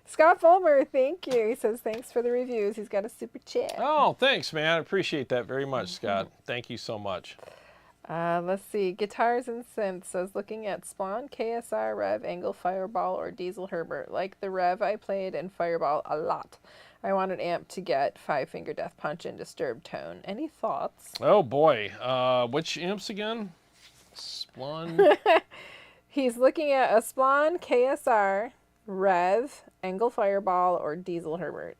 Scott Fulmer, thank you. He says, thanks for the reviews. He's got a super chat. Oh, thanks, man. I appreciate that very much, Scott. Thank you so much. Let's see. Guitars and Synths says, looking at Splawn, KSR, Revv, Angle, Fireball, or Diesel Herbert. Like the Revv, I played in Fireball a lot. I want an amp to get 5-finger Death Punch and Disturbed tone. Any thoughts? Oh boy, which amps again? Splawn. He's looking at a Splawn, KSR, Revv, Angle Fireball, or Diesel Herbert.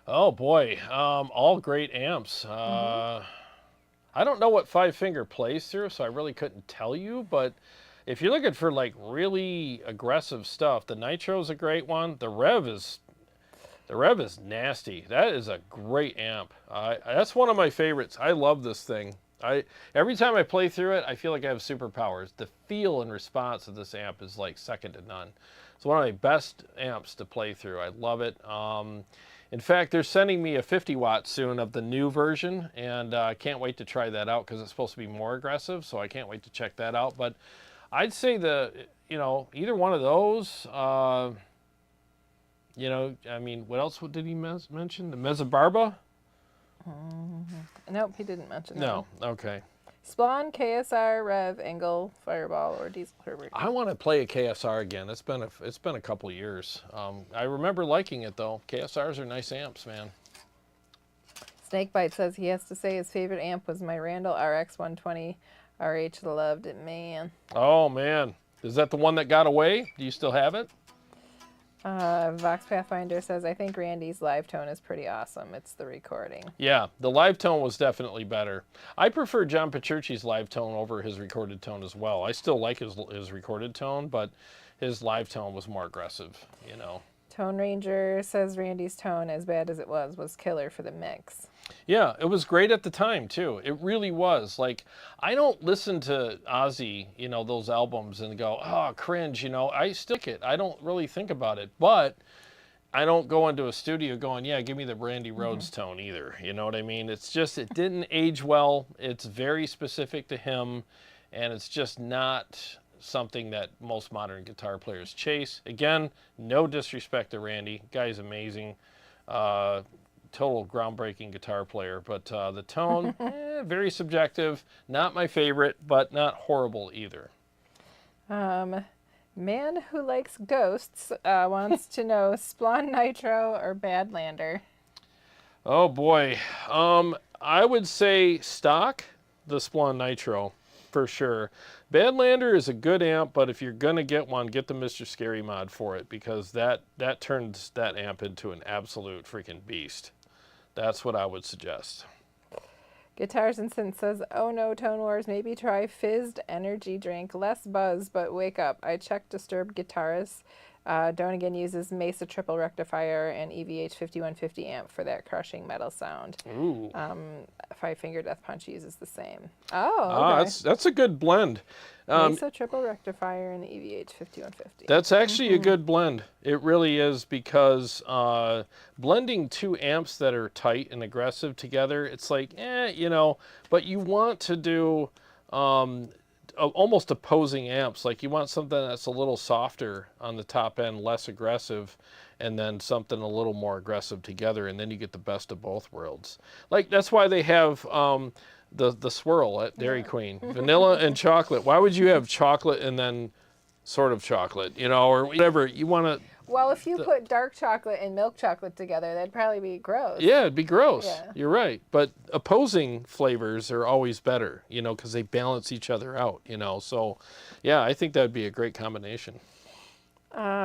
Oh boy, all great amps. I don't know what 5-finger plays through, so I really couldn't tell you. But if you're looking for like really aggressive stuff, the Nitro's a great one. The Revv is nasty. That is a great amp. That's one of my favorites. I love this thing. Every time I play through it, I feel like I have superpowers. The feel and response of this amp is like second to none. It's one of my best amps to play through. I love it. In fact, they're sending me a 50 watt soon of the new version, and I can't wait to try that out because it's supposed to be more aggressive, so I can't wait to check that out. But I'd say either one of those, I mean, what else did he mention? The Mezzabarba? Nope, he didn't mention that. No, okay. Splawn, KSR, Revv, Angle, Fireball, or Diesel Herbert. I want to play a KSR again. It's been a couple years. I remember liking it though. KSRs are nice amps, man. Snakebite says he has to say his favorite amp was my Randall RX 120 RH. Loved it, man. Oh man, is that the one that got away? Do you still have it? Vox Pathfinder says, I think Randy's live tone is pretty awesome. It's the recording. Yeah, the live tone was definitely better. I prefer John Petrucci's live tone over his recorded tone as well. I still like his recorded tone, but his live tone was more aggressive, you know. Tone Ranger says Randy's tone, as bad as it was killer for the mix. Yeah, it was great at the time, too. It really was. Like, I don't listen to Ozzy, those albums and go, oh, cringe, I stick it. I don't really think about it. But I don't go into a studio going, yeah, give me the Randy Rhoads tone either. You know what I mean? It's just, it didn't age well. It's very specific to him, and it's just not something that most modern guitar players chase. Again, no disrespect to Randy. Guy's amazing. total groundbreaking guitar player. But the tone, very subjective. Not my favorite, but not horrible either. Man who likes ghosts wants to know Splawn Nitro or Badlander. Oh boy, I would say stock the Splawn Nitro for sure. Badlander is a good amp, but if you're gonna get one, get the Mr. Scary mod for it, because that turns that amp into an absolute freaking beast. That's what I would suggest. Guitars and Synth says, oh no, Tone Wars, maybe try fizzed energy drink. Less buzz, but wake up. I checked Disturbed Guitarists. Donegan uses Mesa Triple Rectifier and EVH 5150 amp for that crushing metal sound. Ooh. Five Finger Death Punch uses the same. Oh, okay. That's a good blend. Mesa Triple Rectifier and the EVH 5150. That's actually a good blend. It really is, because blending two amps that are tight and aggressive together, it's like, you know, but you want to do almost opposing amps. Like you want something that's a little softer on the top end, less aggressive, and then something a little more aggressive together, and then you get the best of both worlds. Like that's why they have the swirl at Dairy Queen, vanilla and chocolate. Why would you have chocolate and then sort of chocolate, you know, or whatever you want to? Well, if you put dark chocolate and milk chocolate together, that'd probably be gross. Yeah, it'd be gross. Yeah. You're right. But opposing flavors are always better, you know, because they balance each other out, you know. So, yeah, I think that'd be a great combination.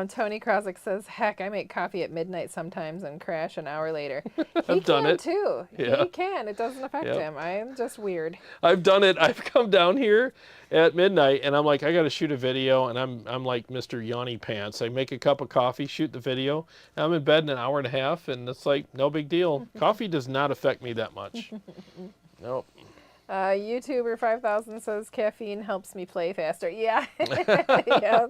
Tony Krosick says, heck, I make coffee at midnight sometimes and crash an hour later. I've done it too. Yeah. He can. It doesn't affect him. I'm just weird. I've done it. I've come down here at midnight and I'm like, I got to shoot a video, and I'm like Mr. Yanni Pants. I make a cup of coffee, shoot the video, and I'm in bed in an hour and a half, and it's like no big deal. Coffee does not affect me that much. Nope. YouTuber 5000 says caffeine helps me play faster. Yeah. Yeah.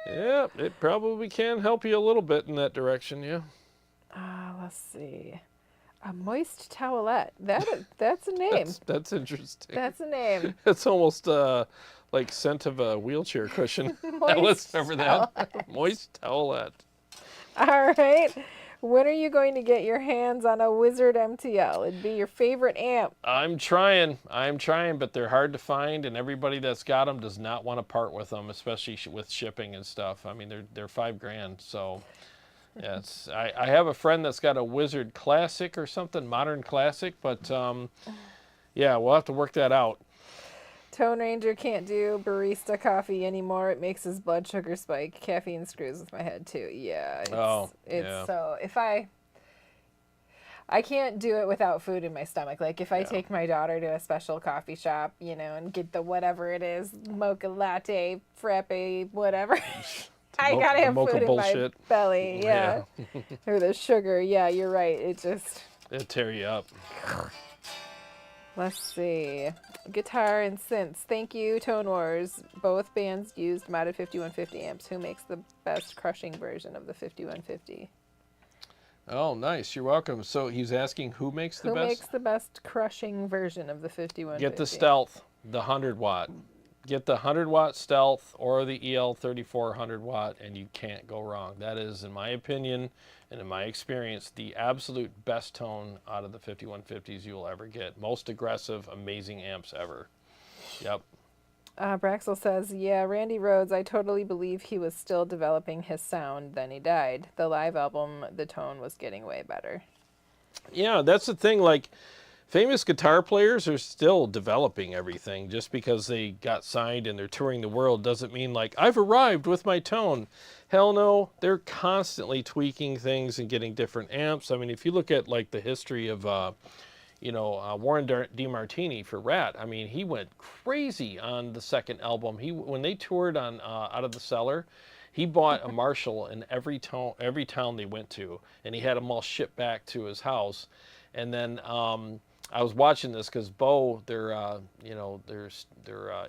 Yeah, it probably can help you a little bit in that direction, yeah. Let's see. A moist towelette. That's a name. That's interesting. That's a name. It's almost like scent of a wheelchair cushion. Let's remember that. Moist towelette. All right. When are you going to get your hands on a Wizard MTL? It'd be your favorite amp. I'm trying, but they're hard to find, and everybody that's got them does not want to part with them, especially with shipping and stuff. I mean, they're $5,000, so yeah. I have a friend that's got a Wizard Classic or something, Modern Classic, but yeah, we'll have to work that out. Tone Ranger can't do barista coffee anymore. It makes his blood sugar spike. Caffeine screws with my head too. Yeah. It's so if I can't do it without food in my stomach. Like if I take my daughter to a special coffee shop, you know, and get the whatever it is, mocha latte, frappe, whatever. I gotta have food in my belly. Yeah. Or the sugar. Yeah, you're right. It'll tear you up. Let's see. Guitar and synths. Thank you, Tone Wars. Both bands used modded 5150 amps. Who makes the best crushing version of the 5150? Oh, nice. You're welcome. So he's asking who makes the best? Who makes the best crushing version of the 5150? Get the Stealth, the 100 watt. Get the 100 watt Stealth or the EL 3400 watt, and you can't go wrong. That is, in my opinion and in my experience, the absolute best tone out of the 5150s you will ever get. Most aggressive, amazing amps ever. Yep. Braxel says, yeah, Randy Rhoads, I totally believe he was still developing his sound, then he died. The live album, the tone was getting way better. Yeah, that's the thing, like, famous guitar players are still developing everything. Just because they got signed and they're touring the world doesn't mean, like, I've arrived with my tone. Hell no, they're constantly tweaking things and getting different amps. I mean, if you look at, like, the history of, Warren DeMartini for Rat, I mean, he went crazy on the second album. When they toured on Out of the Cellar, he bought a Marshall in every town they went to, and he had them all shipped back to his house. And then I was watching this because Bo, their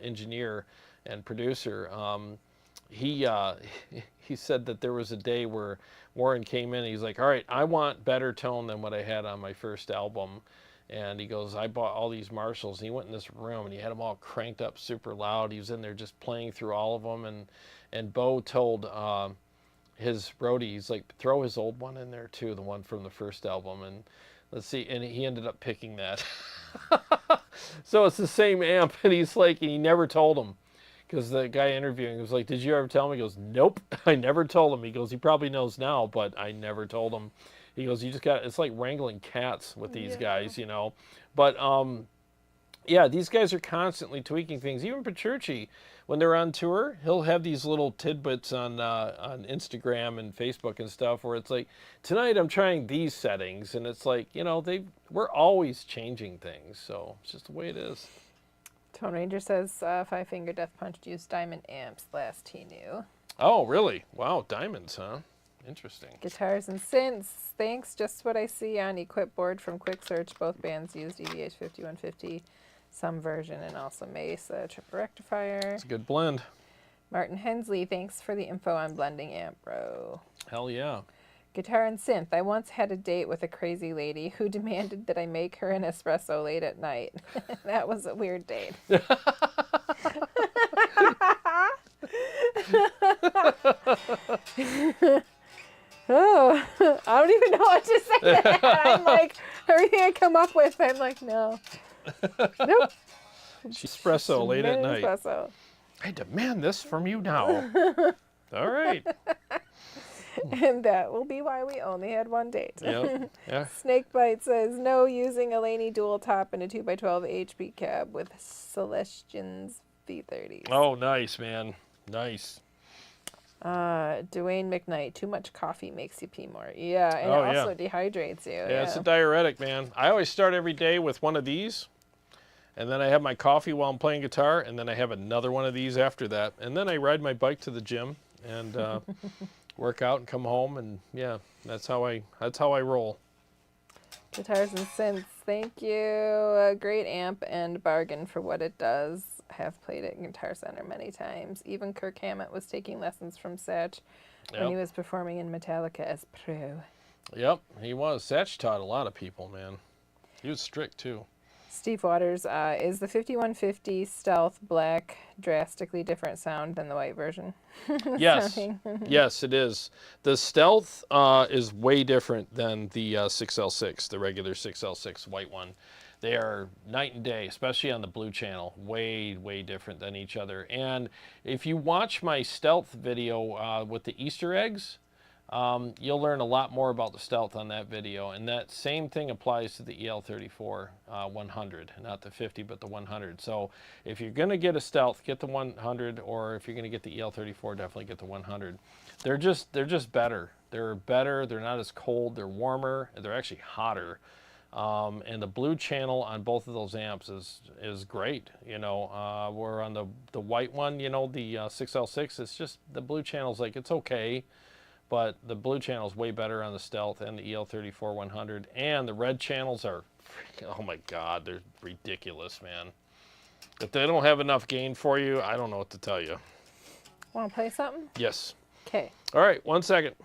engineer and producer, he said that there was a day where Warren came in and he's like, all right, I want better tone than what I had on my first album. And he goes, I bought all these Marshalls. And he went in this room and he had them all cranked up super loud. He was in there just playing through all of them. And Bo told his roadie, he's like, throw his old one in there too, the one from the first album, and let's see, and he ended up picking that. So it's the same amp, and he's like, and he never told him, because the guy interviewing was like, did you ever tell him? He goes, nope, I never told him. He goes, he probably knows now, but I never told him. He goes, you just got, it's like wrangling cats with these guys, you know. But yeah, these guys are constantly tweaking things. Even Petrucci, when they're on tour, he'll have these little tidbits on Instagram and Facebook and stuff where it's like, tonight I'm trying these settings, and it's like, you know, we're always changing things, so it's just the way it is. Tone Ranger says 5-Finger Death Punch used diamond amps last he knew. Oh, really? Wow, diamonds, huh? Interesting. Guitars and synths. Thanks, just what I see on Equipboard from Quick Search. Both bands used EVH 5150. Some version, and also Mesa triple rectifier. It's a good blend. Martin Hensley, thanks for the info on blending amp, bro. Hell yeah. Guitar and synth. I once had a date with a crazy lady who demanded that I make her an espresso late at night. That was a weird date. Oh, I don't even know what to say to that. I'm like, everything I come up with, I'm like, no. Nope. Espresso late at night. Espresso. I demand this from you now. All right. And that will be why we only had one date. Yep. Yeah. Snakebite says, no using a Laney dual top and a 2x12 HP cab with Celestians V30s. Oh, nice, man. Nice. Dwayne McKnight, too much coffee makes you pee more. Yeah, and it also dehydrates you. Yeah, it's a diuretic, man. I always start every day with one of these, and then I have my coffee while I'm playing guitar, and then I have another one of these after that. And then I ride my bike to the gym and work out and come home, and yeah, that's how I roll. Guitars and synths, thank you. A great amp and bargain for what it does. Have played it in Guitar Center many times. Even Kirk Hammett was taking lessons from Satch when he was performing in Metallica as pro. Yep, he was. Satch taught a lot of people, man. He was strict, too. Steve Waters, is the 5150 Stealth Black drastically different sound than the white version? Yes. Yes, it is. The Stealth is way different than the 6L6, the regular 6L6 white one. They are night and day, especially on the blue channel. Way, way different than each other. And if you watch my Stealth video with the Easter eggs, you'll learn a lot more about the Stealth on that video. And that same thing applies to the EL34 100, not the 50, but the 100. So if you're going to get a Stealth, get the 100, or if you're going to get the EL34, definitely get the 100. They're just better. They're better. They're not as cold. They're warmer. They're actually hotter. And the blue channel on both of those amps is great. You know, we're on the white one, you know, the 6L6. It's just the blue channel's like, it's okay, but the blue channel's way better on the Stealth and the EL34 100. And the red channels are, oh my God, they're ridiculous, man. If they don't have enough gain for you, I don't know what to tell you. Want to play something? Yes. Okay. All right, 1 second.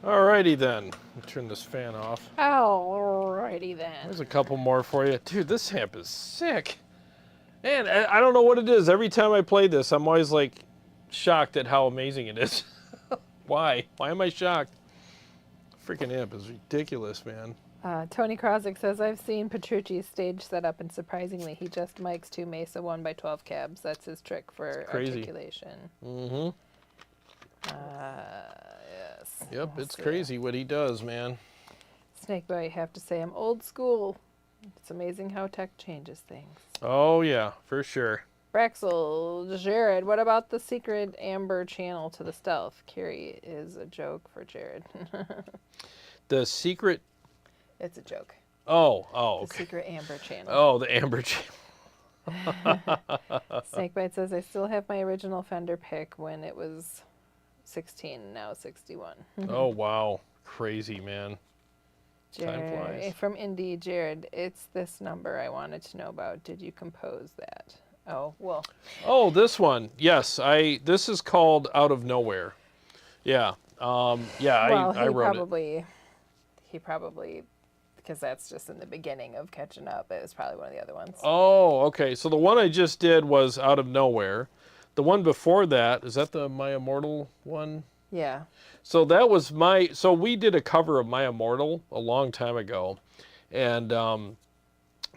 Alrighty then. Turn this fan off. Alrighty then. There's a couple more for you. Dude, this amp is sick. And I don't know what it is. Every time I play this, I'm always like shocked at how amazing it is. Why? Why am I shocked? Freaking amp is ridiculous, man. Tony Krosick says, I've seen Petrucci's stage setup, and surprisingly, he just mics 2 Mesa 1x12 cabs. That's his trick for articulation. Mm-hmm. Yes. Yep, it's crazy what he does, man. Snakeboy, I have to say, I'm old school. It's amazing how tech changes things. Oh, yeah, for sure. Braxel, Jarrod, what about the secret amber channel to the stealth? Carrie is a joke for Jarrod. The secret... It's a joke. Oh, The okay. secret amber channel. Oh, the amber channel. Snakebite says, I still have my original Fender pick when it was 16, now 61. Oh, wow. Crazy, man. Time Jarrod, flies. from Indy, Jarrod, it's this number I wanted to know about. Did you compose that? Oh, well. Oh, this one. Yes, this is called Out of Nowhere. Yeah. Yeah, Well, I wrote it. He probably, because that's just in the beginning of catching up. It was probably one of the other ones. Oh, okay. So the one I just did was Out of Nowhere. The one before that, is that the My Immortal one? Yeah. So that was so we did a cover of My Immortal a long time ago. And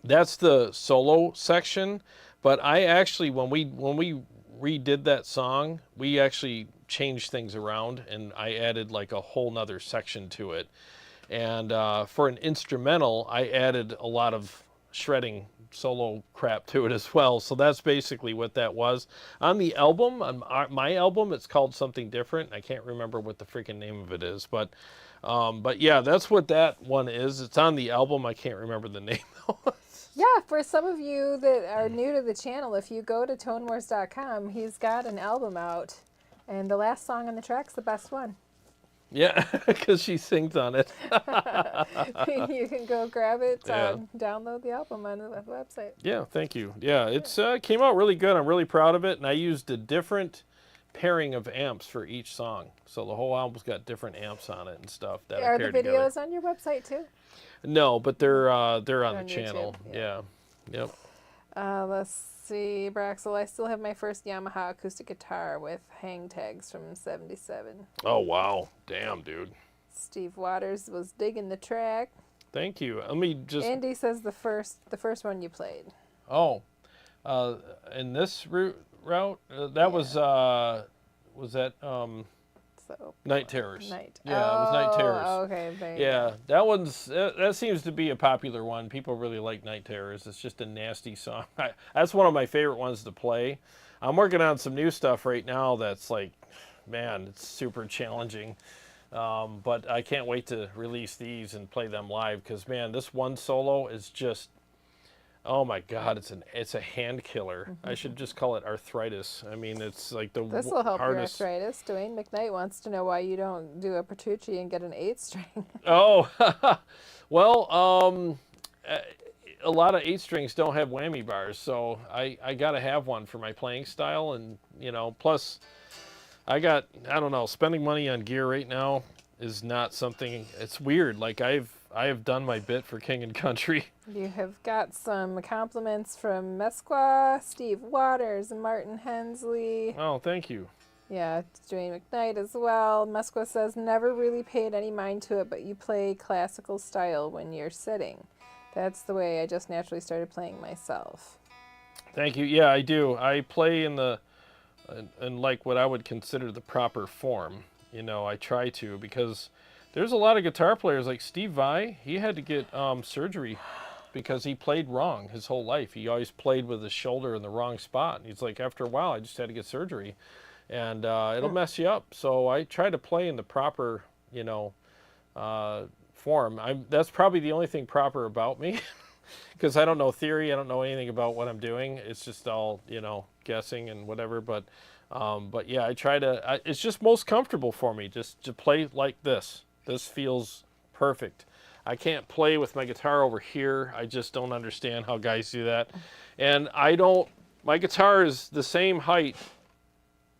that's the solo section. But I actually, when we redid that song, we actually changed things around, and I added like a whole nother section to it. And for an instrumental, I added a lot of shredding solo crap to it as well. So that's basically what that was. On the album, on my album, it's called something different. I can't remember what the freaking name of it is, but yeah, that's what that one is. It's on the album. I can't remember the name though. Yeah, for some of you that are new to the channel, if you go to ToneWars.com, he's got an album out, and the last song on the track's the best one. Yeah, because she sings on it. You can go grab it, Yeah. download the album on the website. Yeah, thank you. Yeah, it's came out really good. I'm really proud of it, and I used a different pairing of amps for each song. So the whole album's got different amps on it and stuff that I Are the paired together. videos on your website too? No, but they're on the YouTube, channel. yeah. Yeah. Yep. Let's see, Braxel. I still have my first Yamaha acoustic guitar with hang tags from '77. Oh wow, damn, dude. Steve Waters was digging the track. Thank you. Let me just. Andy says the first one you played. Oh, in this route, that was that So Night Terrors. Night. Yeah, it was Night Terrors. Okay. Very Yeah, that one's that seems to be a popular one. People really like Night Terrors. It's just a nasty song. That's one of my favorite ones to play. I'm working on some new stuff right now that's like, man, it's super challenging. But I can't wait to release these and play them live because, man, this one solo is just, oh my God, it's a hand killer. Mm-hmm. I should just call it arthritis. I mean, it's like the This will help hardest. your arthritis. Dwayne McKnight wants to know why you don't do a Petrucci and get an 8-string. Oh, well, a lot of 8-strings don't have whammy bars, so I got to have one for my playing style, and plus I don't know, spending money on gear right now is not something. It's weird. Like I have done my bit for King and Country. You have got some compliments from Mesqua, Steve Waters, and Martin Hensley. Oh, thank you. Yeah, Dwayne McKnight as well. Mesqua says, never really paid any mind to it, but you play classical style when you're sitting. That's the way I just naturally started playing myself. Thank you. Yeah, I do. I play in like what I would consider the proper form. I try to, because there's a lot of guitar players like Steve Vai. He had to get surgery because he played wrong his whole life. He always played with his shoulder in the wrong spot. And he's like, after a while, I just had to get surgery. And it'll mess you up. So I try to play in the proper, form. That's probably the only thing proper about me, because I don't know theory. I don't know anything about what I'm doing. It's just all, guessing and whatever. But yeah, I try to. It's just most comfortable for me just to play like this. This feels perfect. I can't play with my guitar over here. I just don't understand how guys do that. And my guitar is the same height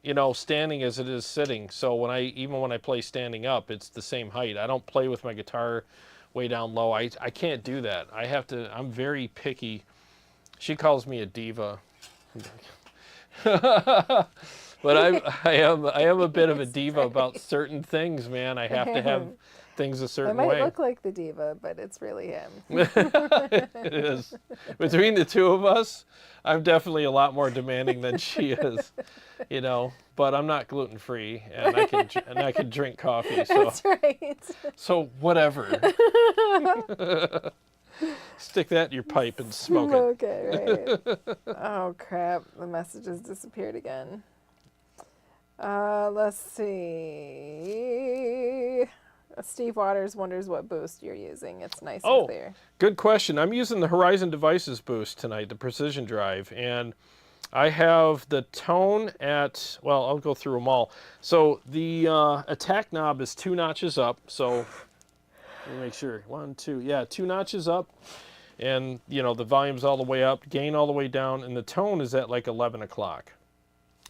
you know, standing as it is sitting. So even when I play standing up, it's the same height. I don't play with my guitar way down low. I can't do that. I'm very picky. She calls me a diva. But I am a bit of a diva about certain things, man. I have to have things a certain way. I might look like the diva, but it's really him. It is. Between the two of us, I'm definitely a lot more demanding than she is, you know. But I'm not gluten free, and I can drink coffee. So that's right. So whatever. Stick that in your pipe and smoke it. Okay, right. Oh crap! The message has disappeared again. Let's see. Steve Waters wonders what boost you're using. It's nice and clear. Good question. I'm using the Horizon Devices boost tonight, the Precision Drive, and I have the tone at, well, I'll go through them all. So the attack knob is 2 notches up. So let me make sure. 1, 2, yeah, 2 notches up. And, you know, the volume's all the way up, gain all the way down, and the tone is at like 11 o'clock.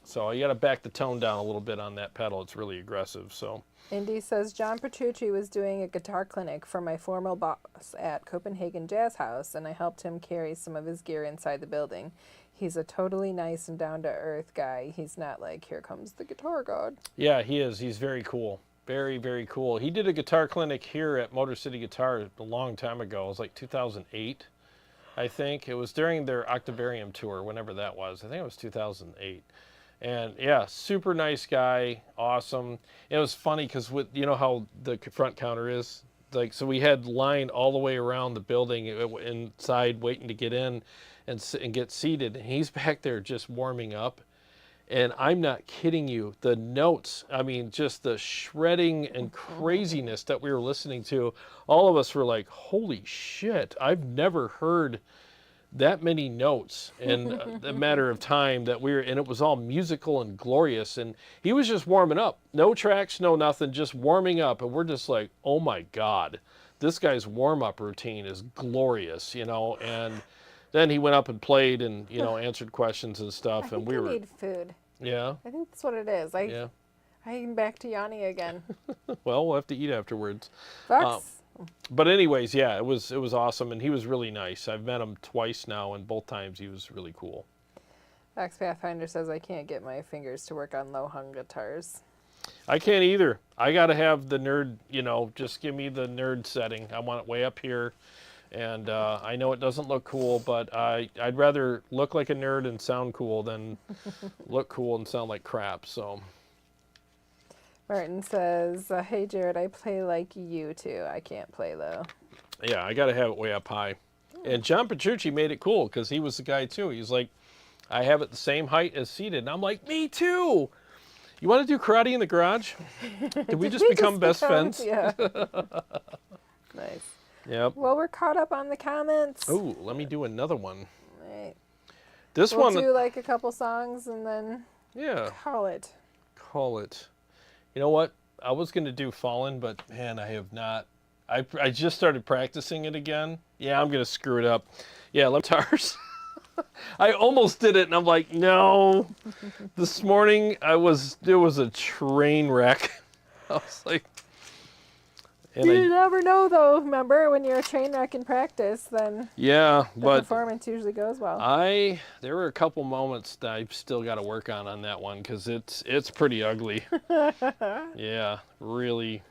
So you got to back the tone down a little bit on that pedal. It's really aggressive. So Indy says, John Petrucci was doing a guitar clinic for my former boss at Copenhagen Jazz House, and I helped him carry some of his gear inside the building. He's a totally nice and down-to-earth guy. He's not like, here comes the guitar god. Yeah, he is. He's very cool. Very, very cool. He did a guitar clinic here at Motor City Guitar a long time ago. It was like 2008, I think. It was during their Octavarium tour, whenever that was. I think it was 2008. And yeah, super nice guy, awesome. It was funny because with, you know how the front counter is? Like, so we had line all the way around the building inside waiting to get in and get seated. And he's back there just warming up. And I'm not kidding you, the notes, I mean, just the shredding and craziness that we were listening to, all of us were like, holy shit, I've never heard that many notes in a matter of time that and it was all musical and glorious. And he was just warming up, no tracks, no nothing, just warming up. And we're just like, oh my God, this guy's warm-up routine is glorious, you know. And then he went up and played and, you know, answered questions and stuff. And we were. Need food. Yeah. I think that's what it is. I'm back to Yanni again. Well, we'll have to eat afterwards. But anyways, yeah, it was awesome, and he was really nice. I've met him twice now, and both times he was really cool. Fox Pathfinder says, I can't get my fingers to work on low-hung guitars. I can't either. I got to have the nerd, you know, just give me the nerd setting. I want it way up here, and I know it doesn't look cool, but I'd rather look like a nerd and sound cool than look cool and sound like crap, so... Martin says, hey, Jarrod, I play like you too. I can't play low. Yeah, I got to have it way up high. And John Petrucci made it cool because he was the guy too. He's like, I have it the same height as seated. And I'm like, me too. You want to do karate in the garage? Did we just become best friends? Yeah. Nice. Yep. Well, we're caught up on the comments. Oh, let me do another one. Right. We'll do like a couple songs and then call it. Call it. You know what? I was going to do Fallen, but man, I have not. I just started practicing it again. Yeah, I'm going to screw it up. Yeah, guitars. I almost did it, and I'm like, no. This morning, it was a train wreck. I was like... You never know, though. Remember, when you're a train wreck in practice, then the performance usually goes well. There were a couple moments that I've still got to work on that one because it's pretty ugly. Yeah, really,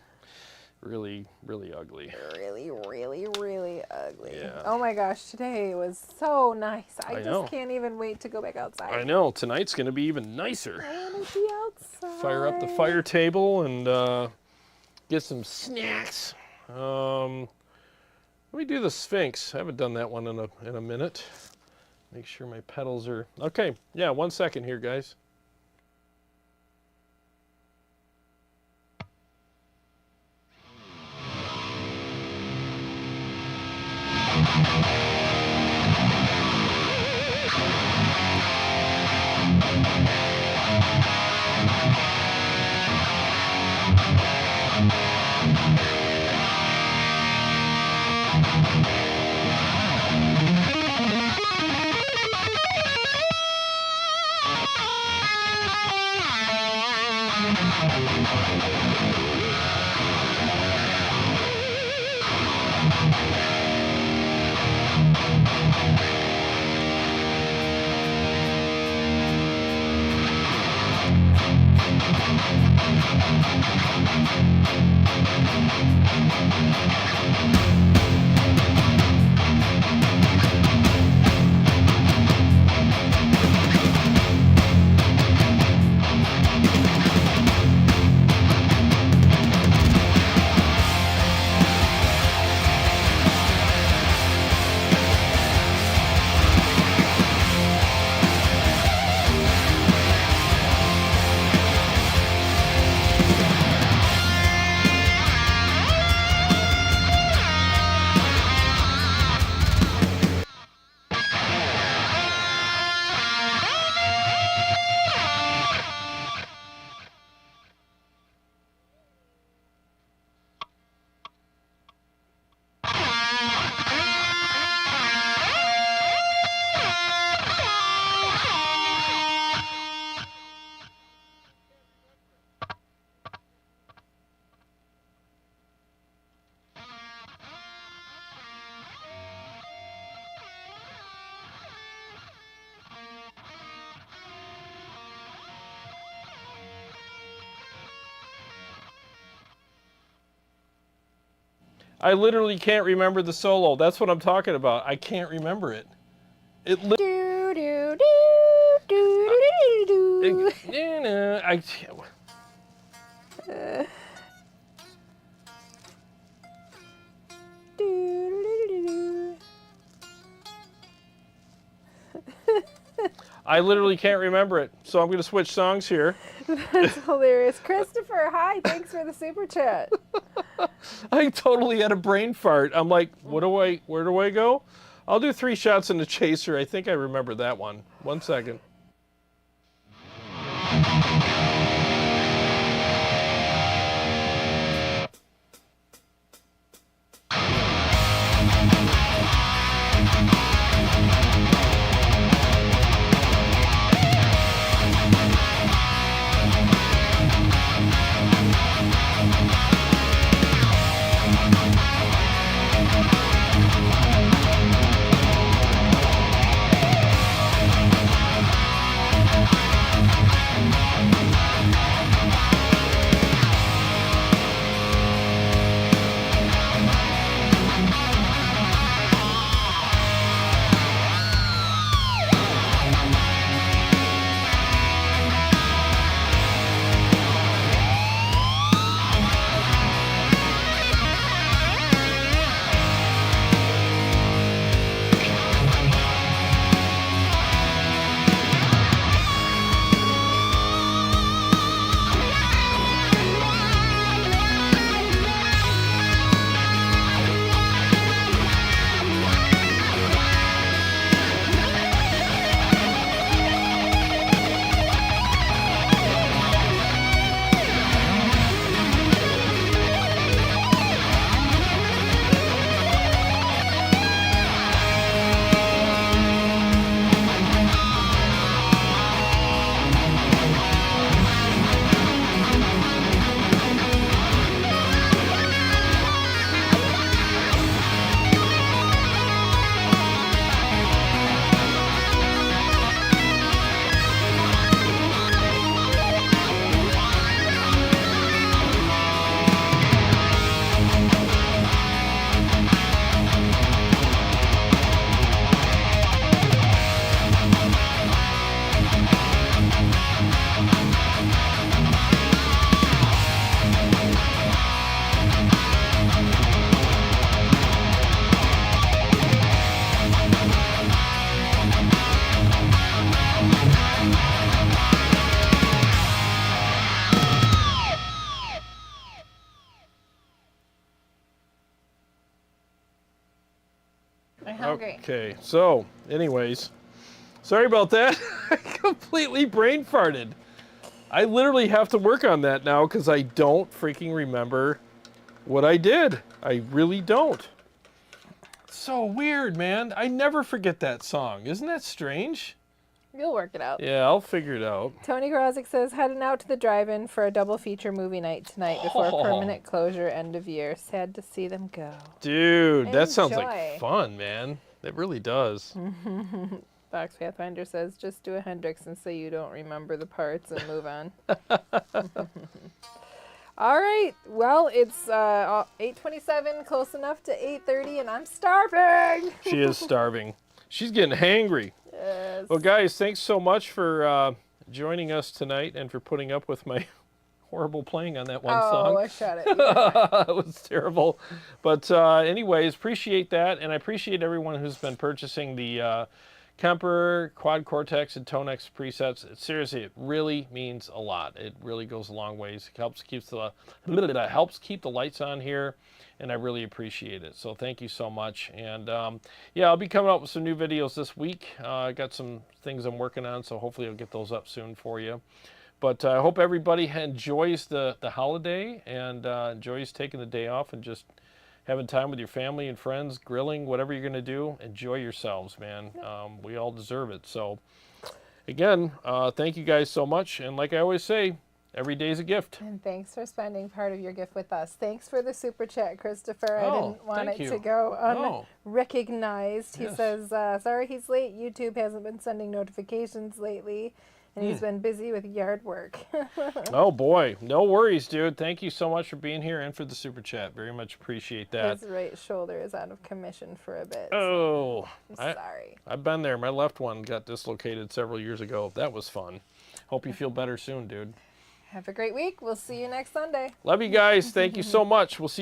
really, really ugly. Really, really, really ugly. Yeah. Oh my gosh, today was so nice. I just can't even wait to go back outside. I know. Tonight's going to be even nicer. I want to be outside. Fire up the fire table and... get some snacks. Let me do the Sphinx. I haven't done that one in a minute. Make sure my pedals are... Okay, yeah, 1 second here, guys. I literally can't remember the solo. That's what I'm talking about. I can't remember it. It li- Do, do, do, do, do, do, do. I, Do, do, do, do. I literally can't remember it. So I'm going to switch songs here. That's hilarious. Christopher, hi. Thanks for the super chat. I totally had a brain fart. I'm like, where do I go? I'll do 3 shots in the chaser. I think I remember that one. 1 second. I'm hungry. Okay, so anyways, sorry about that. I completely brain farted. I literally have to work on that now because I don't freaking remember what I did. I really don't. So weird, man. I never forget that song. Isn't that strange? You'll work it out. Yeah, I'll figure it out. Tony Grozik says, heading out to the drive-in for a double feature movie night tonight before permanent closure end of year. Sad to see them go. Dude, that sounds Enjoy. like fun, man. It really does. Fox Pathfinder says, just do a Hendrix and say you don't remember the parts and move on. All right. Well, it's 8:27, close enough to 8:30, and I'm starving. She is starving. She's getting hangry. Yes. Well, guys, thanks so much for joining us tonight and for putting up with my horrible playing on that one song. Oh, I shot it. Yeah. It was terrible. But anyways, appreciate that, and I appreciate everyone who's been purchasing the KEMPER, Quad Cortex, and ToneX presets. Seriously, it really means a lot. It really goes a long ways. It helps keep the lights on here, and I really appreciate it. So thank you so much. And yeah, I'll be coming up with some new videos this week. I got some things I'm working on, so hopefully I'll get those up soon for you. But I hope everybody enjoys the holiday and enjoys taking the day off and just having time with your family and friends, grilling, whatever you're going to do. Enjoy yourselves, man. We all deserve it. So, again, thank you guys so much. And like I always say, every day's a gift. And thanks for spending part of your gift with us. Thanks for the super chat, Christopher. I didn't want it to go unrecognized. He says, sorry he's late. YouTube hasn't been sending notifications lately. And he's been busy with yard work. Oh, boy. No worries, dude. Thank you so much for being here and for the super chat. Very much appreciate that. His right shoulder is out of commission for a bit. Oh. So I'm sorry. I've been there. My left one got dislocated several years ago. That was fun. Hope you feel better soon, dude. Have a great week. We'll see you next Sunday. Love you guys. Thank you so much. We'll see you.